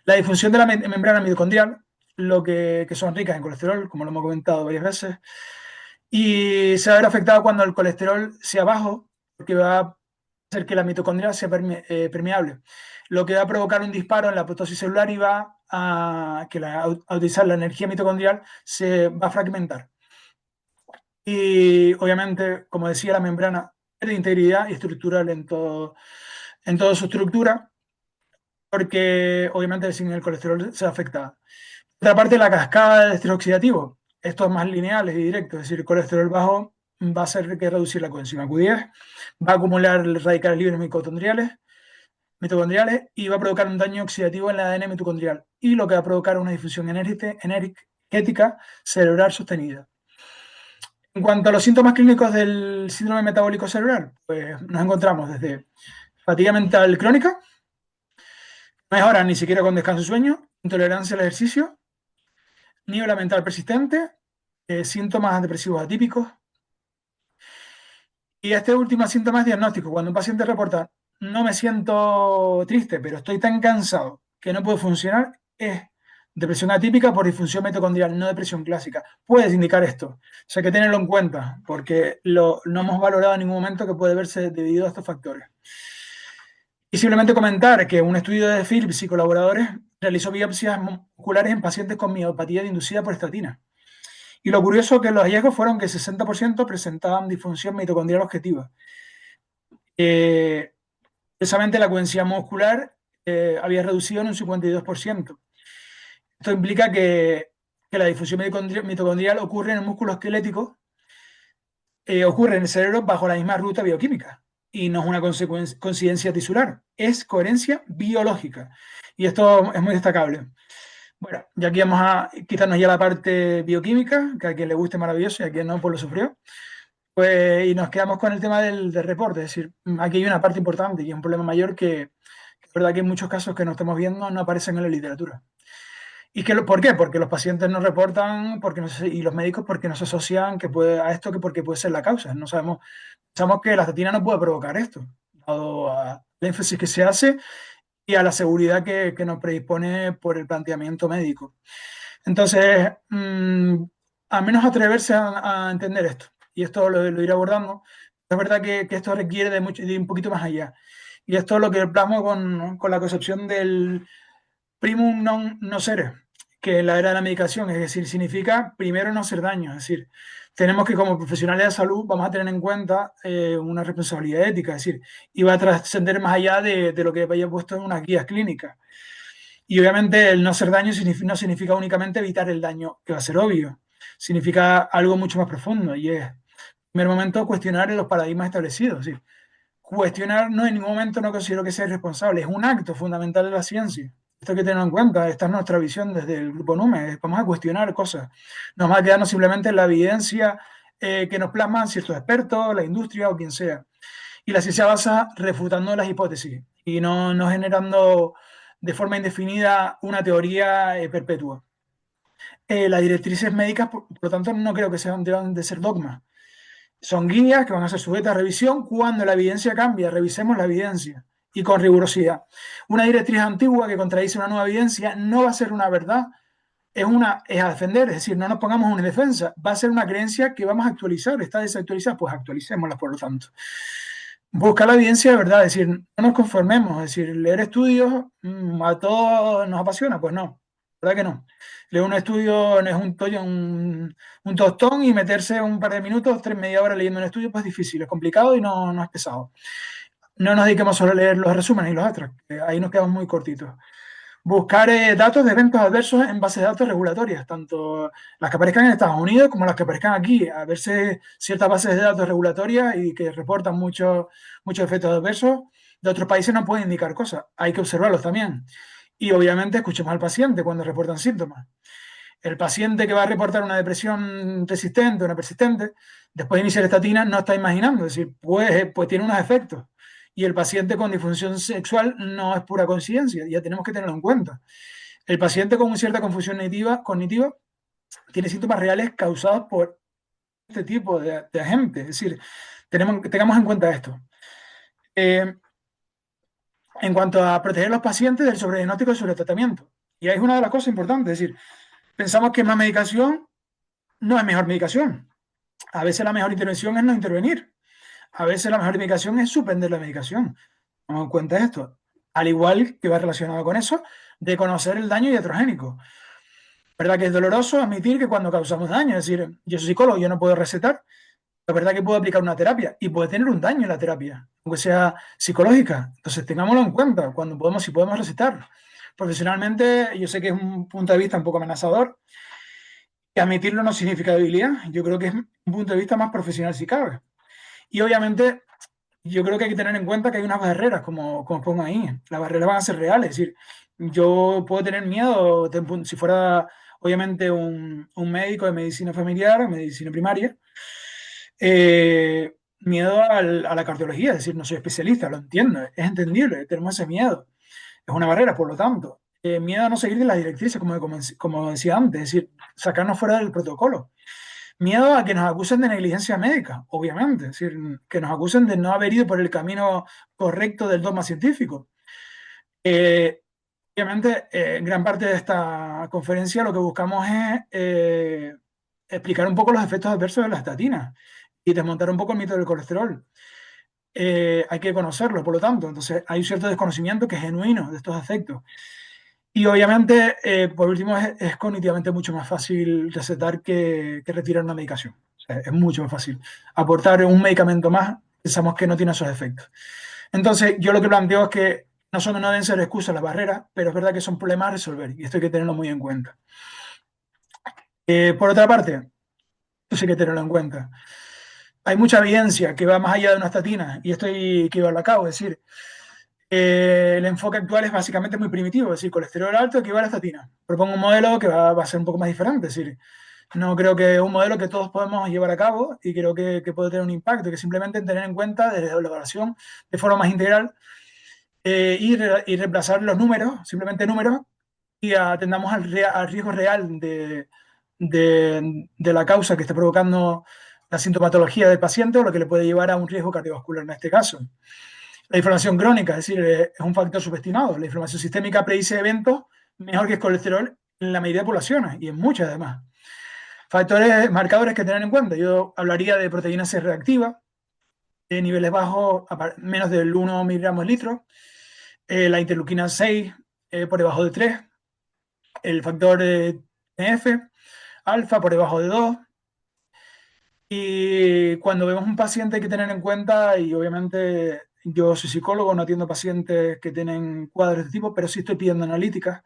La disfunción de la membrana mitocondrial, que son ricas en colesterol, como lo hemos comentado varias veces, y se va a ver afectada cuando el colesterol sea bajo, porque va a hacer que la mitocondria sea permeable, lo que va a provocar un disparo en la apoptosis celular y va a utilizar la energía mitocondrial se va a fragmentar. Y obviamente, como decía, la membrana pierde integridad y estructural en toda su estructura, porque obviamente sin el colesterol se afecta. Por otra parte, la cascada de estrés oxidativo, esto es más lineal y directo, es decir, el colesterol bajo va a hacer que reducir la coenzima Q10, va a acumular radicales libres mitocondriales y va a provocar un daño oxidativo en el ADN mitocondrial, y lo que va a provocar una difusión energética cerebral sostenida. En cuanto a los síntomas clínicos del síndrome metabólico cerebral, pues nos encontramos desde fatiga mental crónica, No mejoran ni siquiera con descanso y sueño, intolerancia al ejercicio, niebla mental persistente, síntomas depresivos atípicos. Y este último síntoma es diagnóstico. Cuando un paciente reporta, no me siento triste, pero estoy tan cansado que no puedo funcionar, es depresión atípica por disfunción mitocondrial, no depresión clásica. Puedes indicar esto. O sea, hay que tenerlo en cuenta, porque no hemos valorado en ningún momento que puede verse debido a estos factores. Y simplemente comentar que un estudio de Philips y colaboradores realizó biopsias musculares en pacientes con miopatía inducida por estatina. Y lo curioso es que los hallazgos fueron que el 60% presentaban disfunción mitocondrial objetiva. Precisamente la coherencia muscular había reducido en un 52%. Esto implica que la difusión mitocondrial ocurre en el músculo esquelético, ocurre en el cerebro bajo la misma ruta bioquímica y no es una coincidencia tisular, es coherencia biológica. Y esto es muy destacable. Bueno, y aquí vamos a quitarnos ya la parte bioquímica, que a quien le guste maravilloso y a quien no, pues lo sufrió. Pues, y nos quedamos con el tema del reporte. Es decir, aquí hay una parte importante y es un problema mayor que es verdad que en muchos casos que no estamos viendo no aparecen en la literatura. ¿Y por qué? Porque los pacientes no reportan porque y los médicos porque no se asocian a esto que porque puede ser la causa. No sabemos, sabemos que la estatina no puede provocar esto, dado al énfasis que se hace y a la seguridad que nos predispone por el planteamiento médico. Entonces, al menos atreverse a entender esto. Y esto lo iré abordando. Es verdad que esto requiere de un poquito más allá. Y esto es lo que plasmo con la concepción del primum non nocere, que en la era de la medicación, es decir, significa primero no hacer daño. Es decir, tenemos que como profesionales de salud vamos a tener en cuenta una responsabilidad ética, es decir, y va a trascender más allá de lo que vaya puesto en unas guías clínicas. Y obviamente el no hacer daño no significa únicamente evitar el daño, que va a ser obvio. Significa algo mucho más profundo y es, en primer momento, cuestionar los paradigmas establecidos. ¿Sí? Cuestionar no en ningún momento no considero que sea irresponsable, es un acto fundamental de la ciencia. Esto hay que tenerlo en cuenta, esta es nuestra visión desde el grupo NUME, vamos a cuestionar cosas. No vamos a quedarnos simplemente en la evidencia que nos plasman ciertos expertos, la industria o quien sea. Y la ciencia basa refutando las hipótesis y no generando de forma indefinida una teoría perpetua. Las directrices médicas, por lo tanto, no creo que deban de ser dogmas. Son guías que van a ser sujetas a revisión cuando la evidencia cambia. Revisemos la evidencia y con rigurosidad. Una directriz antigua que contradice una nueva evidencia no va a ser una verdad, es a defender, es decir, no nos pongamos una defensa, va a ser una creencia que vamos a actualizar, está desactualizada, pues actualicémosla por lo tanto. Buscar la evidencia de verdad, es decir, no nos conformemos, es decir, leer estudios a todos nos apasiona, pues no, ¿verdad que no? Leer un estudio no es un tostón y meterse un par de minutos, media hora leyendo un estudio, pues es difícil, es complicado y no es pesado. No nos dediquemos solo a leer los resúmenes y los abstracts, ahí nos quedamos muy cortitos. Buscar datos de eventos adversos en bases de datos regulatorias, tanto las que aparezcan en Estados Unidos como las que aparezcan aquí, a verse ciertas bases de datos regulatorias y que reportan muchos efectos adversos de otros países no pueden indicar cosas, hay que observarlos también. Y obviamente escuchemos al paciente cuando reportan síntomas. El paciente que va a reportar una depresión resistente, una persistente, después de iniciar estatina, no está imaginando, es decir, pues tiene unos efectos. Y el paciente con disfunción sexual no es pura coincidencia, ya tenemos que tenerlo en cuenta. El paciente con cierta confusión cognitiva tiene síntomas reales causados por este tipo de agentes. Es decir, tengamos en cuenta esto. En cuanto a proteger a los pacientes del sobrediagnóstico y sobretratamiento. Y ahí es una de las cosas importantes. Es decir, pensamos que más medicación no es mejor medicación. A veces la mejor intervención es no intervenir. A veces la mejor medicación es suspender la medicación. Tengamos en cuenta esto. Al igual que va relacionado con eso, de conocer el daño iatrogénico. ¿Verdad que es doloroso admitir que cuando causamos daño? Es decir, yo soy psicólogo, yo no puedo recetar. La verdad que puedo aplicar una terapia y puede tener un daño en la terapia, aunque sea psicológica. Entonces, tengámoslo en cuenta cuando si podemos recetar. Profesionalmente, yo sé que es un punto de vista un poco amenazador, y admitirlo no significa debilidad. Yo creo que es un punto de vista más profesional si cabe. Y obviamente, yo creo que hay que tener en cuenta que hay unas barreras, como pongo ahí. Las barreras van a ser reales. Es decir, yo puedo tener miedo si fuera, obviamente, un médico de medicina familiar, medicina primaria, miedo a la cardiología. Es decir, no soy especialista, lo entiendo, es entendible, tenemos ese miedo. es una barrera, por lo tanto. Miedo a no seguir las directrices, como decía antes, es decir, sacarnos fuera del protocolo. Miedo a que nos acusen de negligencia médica, obviamente, es decir, que nos acusen de no haber ido por el camino correcto del dogma científico. Eh, Obviamente, en gran parte de esta conferencia lo que buscamos es explicar un poco los efectos adversos de las estatinas y desmontar un poco el mito del colesterol. Hay que conocerlo, por lo tanto. Entonces, hay un cierto desconocimiento que es genuino de estos efectos. Y obviamente, por último, es cognitivamente mucho más fácil recetar que retirar una medicación. O sea, es mucho más fácil. Aportar un medicamento más, pensamos que no tiene esos efectos. Entonces, yo lo que planteo es que no deben ser excusas las barreras, pero es verdad que son problemas a resolver y esto hay que tenerlo muy en cuenta. Por otra parte, esto sí hay que tenerlo en cuenta. Hay mucha evidencia que va más allá de una estatina y esto hay que llevarlo a cabo. Es decir, el enfoque actual es básicamente muy primitivo, es decir, colesterol alto equivale a estatina. Propongo un modelo que va a ser un poco más diferente, es decir, no creo que es un modelo que todos podemos llevar a cabo y creo que puede tener un impacto, que simplemente tener en cuenta desde la evaluación de forma más integral y reemplazar los números, simplemente números, y atendamos al riesgo real de la causa que esté provocando la sintomatología del paciente o lo que le puede llevar a un riesgo cardiovascular en este caso. La inflamación crónica, es decir, es un factor subestimado. La inflamación sistémica predice eventos mejor que el colesterol en la mayoría de poblaciones y en muchas además. Factores, marcadores que tener en cuenta. Yo hablaría de proteína C reactiva, de niveles bajos, menos del 1 miligramos litro, la interleuquina 6 por debajo de 3, el factor TNF, alfa por debajo de 2. Y cuando vemos un paciente hay que tener en cuenta, y obviamente yo soy psicólogo, no atiendo pacientes que tienen cuadros de este tipo, pero sí estoy pidiendo analíticas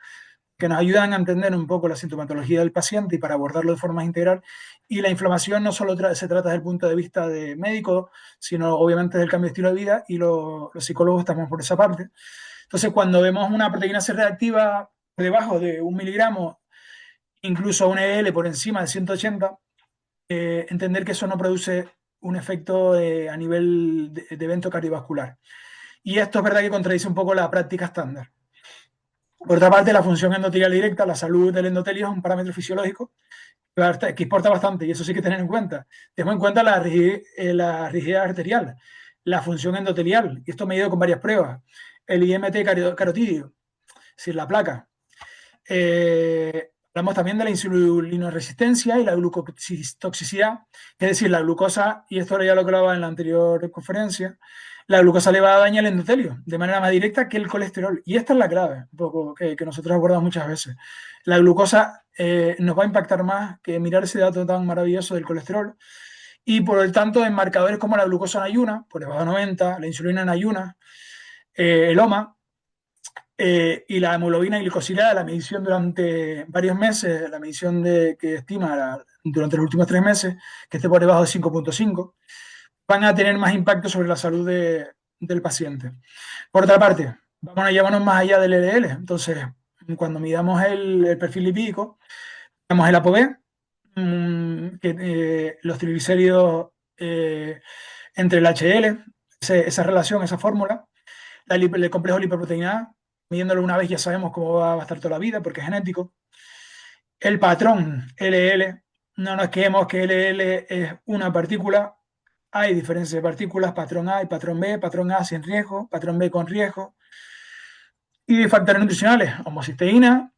que nos ayudan a entender un poco la sintomatología del paciente y para abordarlo de forma integral. Y la inflamación no solo se trata desde el punto de vista de médico, sino obviamente del cambio de estilo de vida y los psicólogos estamos por esa parte. Entonces, cuando vemos una proteína C reactiva por debajo de 1 miligramo, incluso un EL por encima de 180, entender que eso no produce un efecto a nivel de evento cardiovascular. Y esto es verdad que contradice un poco la práctica estándar. Por otra parte, la función endotelial directa, la salud del endotelio, es un parámetro fisiológico que importa bastante y eso sí que tener en cuenta. Tenemos en cuenta la rigidez arterial, la función endotelial, y esto medido con varias pruebas. El IMT carotídeo, es decir, la placa. Hablamos también de la insulinoresistencia y la glucotoxicidad, es decir, la glucosa, y esto ya lo hablaba en la anterior conferencia, la glucosa elevada daña el endotelio de manera más directa que el colesterol. Y esta es la clave, un poco que nosotros abordamos muchas veces. La glucosa nos va a impactar más que mirar ese dato tan maravilloso del colesterol. Y por el tanto, en marcadores como la glucosa en ayuna, por debajo de 90, la insulina en ayuna, el OMA, y la hemoglobina glicosilada, la medición durante varios meses, la medición que estima durante los últimos 3 meses, que esté por debajo de 5,5, van a tener más impacto sobre la salud del paciente. Por otra parte, vamos a llevarnos más allá del LDL. Entonces, cuando midamos el perfil lipídico, tenemos el ApoB, los triglicéridos entre el HDL, esa relación, esa fórmula, el complejo lipoproteína A, midiéndolo una vez ya sabemos cómo va a estar toda la vida porque es genético. El patrón LL, no nos quedemos que LL es una partícula, hay diferencias de partículas, patrón A y patrón B, patrón A sin riesgo, patrón B con riesgo. Y factores nutricionales, homocisteína,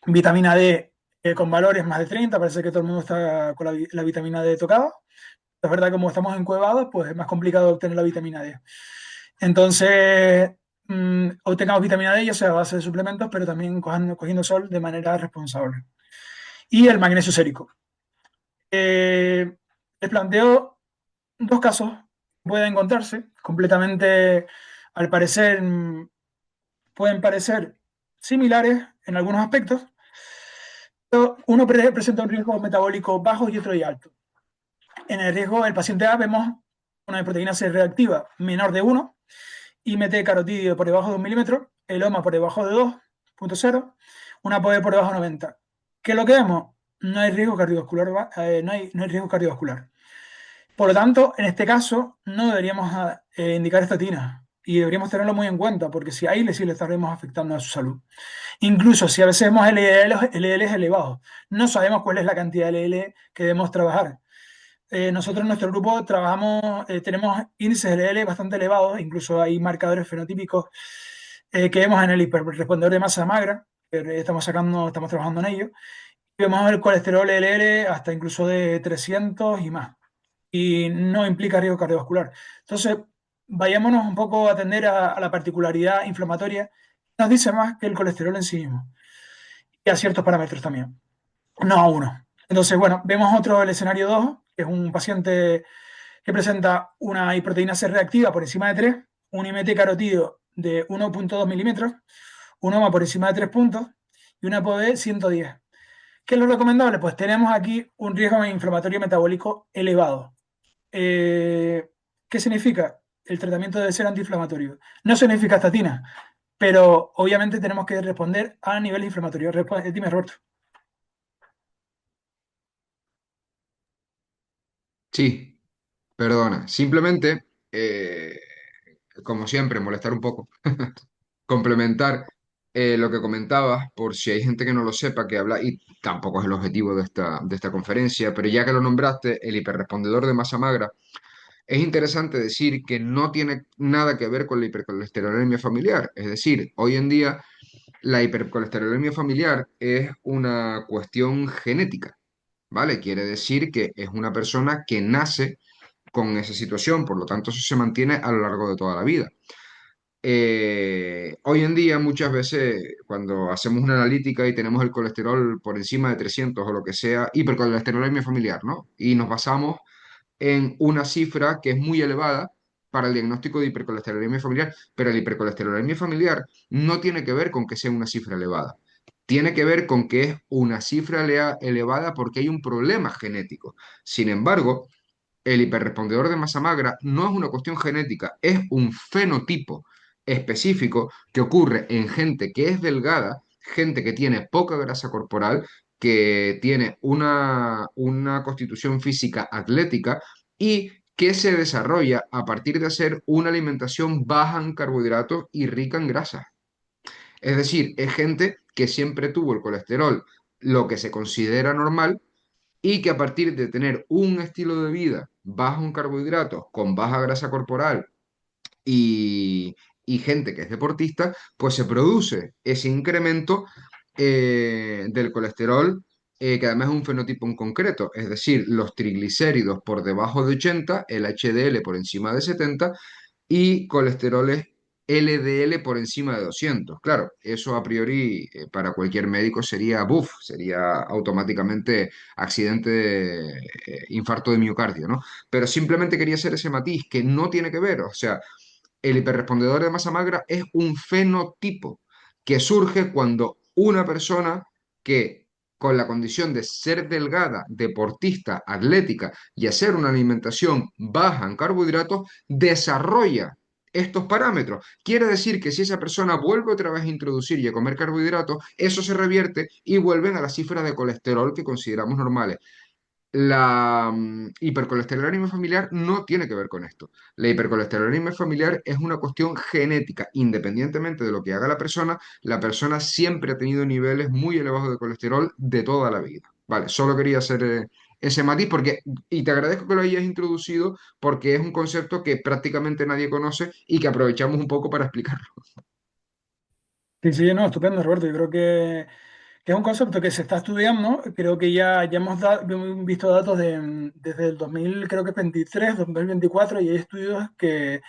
vitamina D con valores más de 30, parece que todo el mundo está con la vitamina D tocada. Es verdad que como estamos encuevados, pues es más complicado obtener la vitamina D. Entonces, obtengamos vitamina D, ya sea a base de suplementos, pero también cogiendo sol de manera responsable. Y el magnesio sérico. Les planteo dos casos que pueden encontrarse completamente, al parecer, pueden parecer similares en algunos aspectos, pero uno presenta un riesgo metabólico bajo y otro y alto. En el riesgo del paciente A vemos una proteína C reactiva menor de 1, IMT carotídeo por debajo de 1 milímetro, el OMA por debajo de 2,0, una POE por debajo de 90. ¿Qué es lo que vemos? No hay riesgo cardiovascular. No hay riesgo cardiovascular. Por lo tanto, en este caso, no deberíamos indicar estatina. y deberíamos tenerlo muy en cuenta, porque si ahí sí le estaremos afectando a su salud. Incluso si a veces vemos LDLs elevados, no sabemos cuál es la cantidad de LDL que debemos trabajar. Nosotros en nuestro grupo trabajamos, tenemos índices de LDL bastante elevados, incluso hay marcadores fenotípicos que vemos en el hiperrespondedor de masa magra, que estamos trabajando en ello, y vemos el colesterol LDL hasta incluso de 300 y más, y no implica riesgo cardiovascular. Entonces, vayámonos un poco a atender a la particularidad inflamatoria, nos dice más que el colesterol en sí mismo, y a ciertos parámetros también, no a uno. Entonces, bueno, vemos otro, el escenario 2, que es un paciente que presenta una proteína C reactiva por encima de 3, un IMT carotídeo de 1,2 milímetros, un OMA por encima de 3 puntos y una ApoB 110. ¿Qué es lo recomendable? Pues tenemos aquí un riesgo inflamatorio metabólico elevado. ¿Qué significa? El tratamiento debe ser antiinflamatorio. No significa estatina, pero obviamente tenemos que responder a nivel inflamatorio. Dime, Roberto. Sí, perdona. Simplemente, como siempre, molestar un poco, complementar lo que comentabas, por si hay gente que no lo sepa, que habla, y tampoco es el objetivo de esta conferencia, pero ya que lo nombraste, el hiperrespondedor de masa magra, es interesante decir que no tiene nada que ver con la hipercolesterolemia familiar. Es decir, hoy en día la hipercolesterolemia familiar es una cuestión genética, ¿vale? Quiere decir que es una persona que nace con esa situación, por lo tanto eso se mantiene a lo largo de toda la vida. Hoy en día muchas veces cuando hacemos una analítica y tenemos el colesterol por encima de 300 o lo que sea, hipercolesterolemia familiar, ¿no? Y nos basamos en una cifra que es muy elevada para el diagnóstico de hipercolesterolemia familiar, pero la hipercolesterolemia familiar no tiene que ver con que sea una cifra elevada. Tiene que ver con que es una cifra elevada porque hay un problema genético. Sin embargo, el hiperrespondedor de masa magra no es una cuestión genética, es un fenotipo específico que ocurre en gente que es delgada, gente que tiene poca grasa corporal, que tiene una constitución física atlética y que se desarrolla a partir de hacer una alimentación baja en carbohidratos y rica en grasa. Es decir, es gente que siempre tuvo el colesterol lo que se considera normal y que a partir de tener un estilo de vida bajo en carbohidratos, con baja grasa corporal y, y gente que es deportista, pues se produce ese incremento del colesterol, que además es un fenotipo en concreto, es decir, los triglicéridos por debajo de 80, el HDL por encima de 70 y colesteroles LDL por encima de 200. Claro, eso a priori para cualquier médico sería buff, sería automáticamente accidente, infarto de miocardio, ¿no? Pero simplemente quería hacer ese matiz que no tiene que ver, o sea, el hiperrespondedor de masa magra es un fenotipo que surge cuando una persona que con la condición de ser delgada, deportista, atlética y hacer una alimentación baja en carbohidratos, desarrolla estos parámetros. Quiere decir que si esa persona vuelve otra vez a introducir y a comer carbohidratos, eso se revierte y vuelven a las cifras de colesterol que consideramos normales. La hipercolesterolemia familiar no tiene que ver con esto. La hipercolesterolemia familiar es una cuestión genética. Independientemente de lo que haga la persona siempre ha tenido niveles muy elevados de colesterol de toda la vida. Vale, solo quería hacer ese matiz porque, y te agradezco que lo hayas introducido porque es un concepto que prácticamente nadie conoce y que aprovechamos un poco para explicarlo. Sí, sí, no, estupendo, Roberto. Yo creo que es un concepto que se está estudiando. Creo que ya hemos visto datos desde el 2000, creo que 23, 2024, y hay estudios que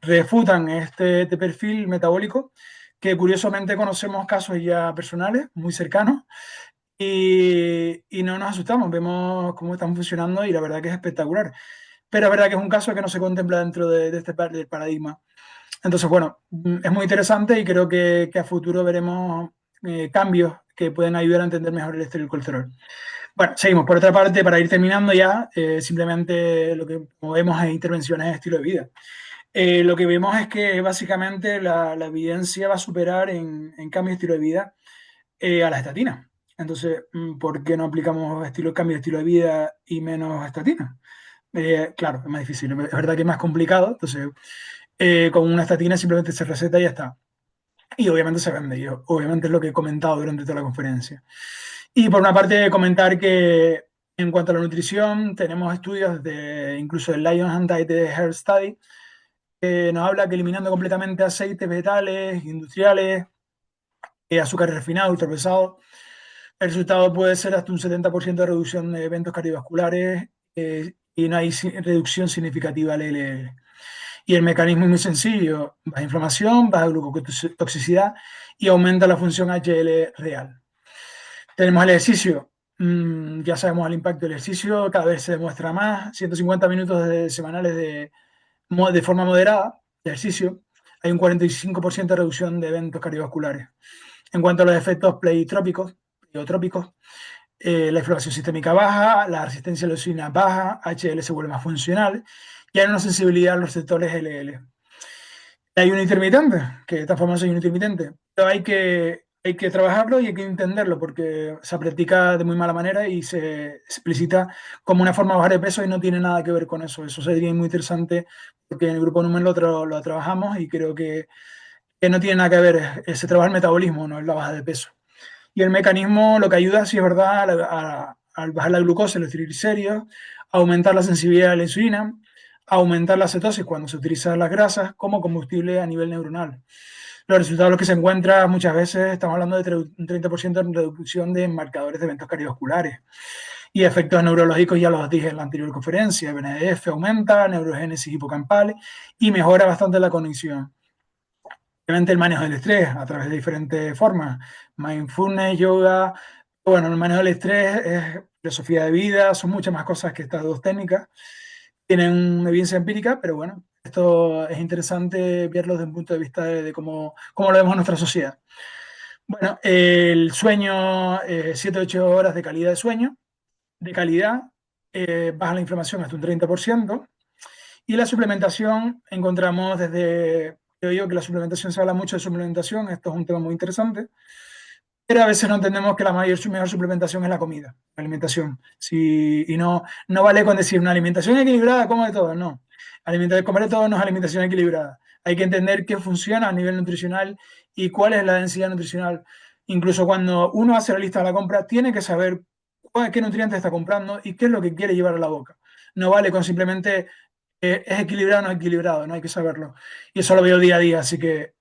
refutan este perfil metabólico, que curiosamente conocemos casos ya personales, muy cercanos, y no nos asustamos, vemos cómo están funcionando y la verdad que es espectacular. Pero es verdad que es un caso que no se contempla dentro de este del paradigma. Entonces, bueno, es muy interesante y creo que a futuro veremos cambios que pueden ayudar a entender mejor el estilo del colesterol. Bueno, seguimos. Por otra parte, para ir terminando ya, simplemente lo que como vemos es intervenciones de estilo de vida. Lo que vemos es que básicamente la evidencia va a superar en cambio de estilo de vida a la estatina. Entonces, ¿por qué no aplicamos cambio de estilo de vida y menos estatina? Claro, es más difícil, es verdad que es más complicado. Entonces, con una estatina simplemente se receta y ya está. Y obviamente se vende, y obviamente es lo que he comentado durante toda la conferencia. Y por una parte comentar que en cuanto a la nutrición, tenemos estudios de incluso el Lions and Diet Health Study, que nos habla que eliminando completamente aceites vegetales, industriales, azúcares refinados, ultraprocesados, el resultado puede ser hasta un 70% de reducción de eventos cardiovasculares y no hay reducción significativa al LDL. Y el mecanismo es muy sencillo, baja inflamación, baja glucotoxicidad y aumenta la función HL real. Tenemos el ejercicio, ya sabemos el impacto del ejercicio, cada vez se demuestra más, 150 minutos semanales de forma moderada de ejercicio, hay un 45% de reducción de eventos cardiovasculares. En cuanto a los efectos pleitrópicos, la inflamación sistémica baja, la resistencia a la insulina baja, HL se vuelve más funcional y hay una sensibilidad a los receptores LL. El ayuno intermitente, que está famoso ayuno intermitente, pero hay que trabajarlo y hay que entenderlo porque se practica de muy mala manera y se explicita como una forma de bajar de peso y no tiene nada que ver con eso. Eso sería muy interesante porque en el grupo Numen lo trabajamos y creo que no tiene nada que ver. Se trabaja el metabolismo, no es la baja de peso. Y el mecanismo lo que ayuda, sí es verdad, a bajar la glucosa, los triglicéridos, aumentar la sensibilidad a la insulina, aumentar la cetosis cuando se utilizan las grasas como combustible a nivel neuronal. Los resultados que se encuentran muchas veces, estamos hablando de un 30% de reducción de marcadores de eventos cardiovasculares. Y efectos neurológicos ya los dije en la anterior conferencia, BNDF aumenta, neurogénesis hipocampal y mejora bastante la cognición. Obviamente el manejo del estrés a través de diferentes formas, mindfulness, yoga, bueno, el manejo del estrés es filosofía de vida, son muchas más cosas que estas dos técnicas, tienen una evidencia empírica, pero bueno, esto es interesante verlo desde un punto de vista de cómo lo vemos en nuestra sociedad. Bueno, el sueño, 7-8 horas de calidad de sueño, de calidad, baja la inflamación hasta un 30%, y la suplementación, encontramos desde, creo yo que la suplementación se habla mucho de suplementación, esto es un tema muy interesante, pero a veces no entendemos que la mejor suplementación es la comida, la alimentación. Y no vale con decir una alimentación equilibrada, como de todo, no. Comer de todo no es alimentación equilibrada. Hay que entender qué funciona a nivel nutricional y cuál es la densidad nutricional. Incluso cuando uno hace la lista de la compra, tiene que saber qué nutrientes está comprando y qué es lo que quiere llevar a la boca. No vale con simplemente es equilibrado o no es equilibrado, no hay que saberlo. Y eso lo veo día a día, así que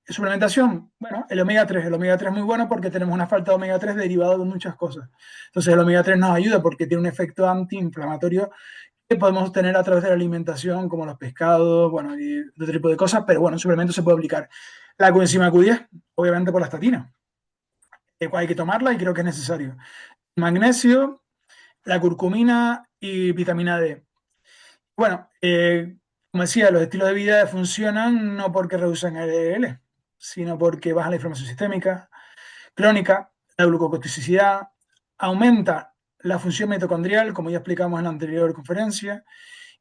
suplementación, bueno, el omega 3 es muy bueno porque tenemos una falta de omega 3 derivado de muchas cosas. Entonces el omega 3 nos ayuda porque tiene un efecto antiinflamatorio que podemos tener a través de la alimentación, como los pescados, bueno, y otro tipo de cosas, pero bueno, en suplemento se puede aplicar. La coenzima Q10, obviamente por la estatina. Hay que tomarla y creo que es necesario. Magnesio, la curcumina y vitamina D. Bueno, como decía, los estilos de vida funcionan no porque reducen el LDL, sino porque bajan la inflamación sistémica, crónica, la glucotoxicidad, aumenta la función mitocondrial, como ya explicamos en la anterior conferencia,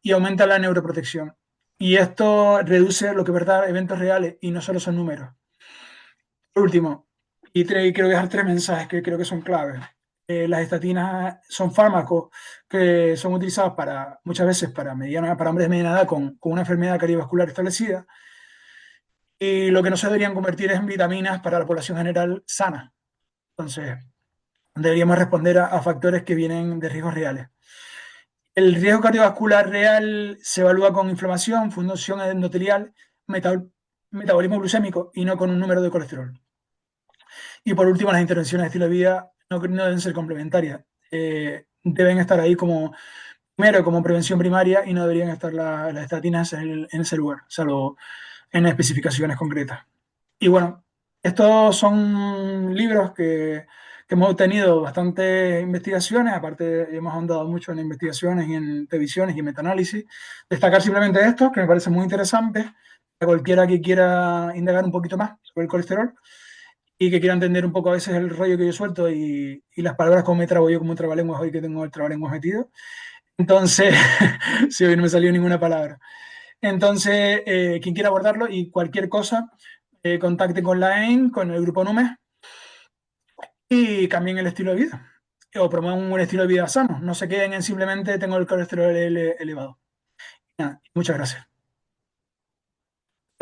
y aumenta la neuroprotección. Y esto reduce lo que es verdad, eventos reales, y no solo son números. Por último, y quiero dejar tres mensajes que creo que son claves. Las estatinas son fármacos que son utilizados muchas veces para hombres de mediana edad con una enfermedad cardiovascular establecida, y lo que no se deberían convertir es en vitaminas para la población general sana. Entonces, deberíamos responder a factores que vienen de riesgos reales. El riesgo cardiovascular real se evalúa con inflamación, función endotelial, metabolismo glucémico y no con un número de colesterol. Y por último, las intervenciones de estilo de vida no deben ser complementarias. Deben estar ahí primero como prevención primaria y no deberían estar las estatinas en ese lugar, salvo en especificaciones concretas. Y bueno, estos son libros que hemos tenido bastantes investigaciones, aparte hemos andado mucho en investigaciones y en revisiones y en metaanálisis. Destacar simplemente estos, que me parecen muy interesantes, a cualquiera que quiera indagar un poquito más sobre el colesterol y que quiera entender un poco a veces el rollo que yo suelto y las palabras como me trabo yo como un trabalenguas hoy que tengo el trabalenguas metido. Entonces, si hoy no me salió ninguna palabra. Entonces, quien quiera abordarlo y cualquier cosa, contacte con la EN, con el grupo NUME y cambien el estilo de vida o promuevan un estilo de vida sano. No se queden en simplemente tengo el colesterol elevado. Nada, muchas gracias.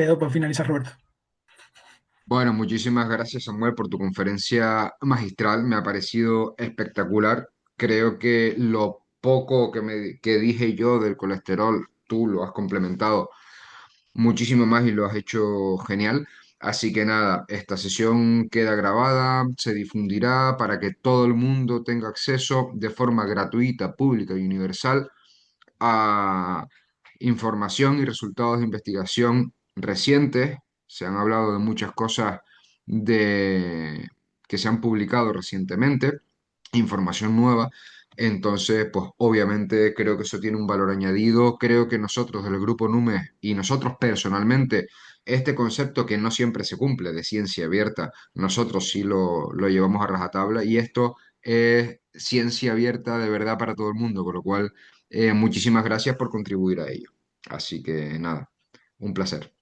te dejo para finalizar, Roberto. Bueno, muchísimas gracias Samuel por tu conferencia magistral, me ha parecido espectacular. Creo que lo poco que dije yo del colesterol, tú lo has complementado muchísimo más y lo has hecho genial. Así que nada, esta sesión queda grabada, se difundirá para que todo el mundo tenga acceso de forma gratuita, pública y universal a información y resultados de investigación recientes. Se han hablado de muchas cosas que se han publicado recientemente, información nueva. Entonces, pues obviamente creo que eso tiene un valor añadido. Creo que nosotros del Grupo NUMES y nosotros personalmente, este concepto que no siempre se cumple de ciencia abierta, nosotros sí lo llevamos a rajatabla y esto es ciencia abierta de verdad para todo el mundo, con lo cual muchísimas gracias por contribuir a ello. Así que nada, un placer.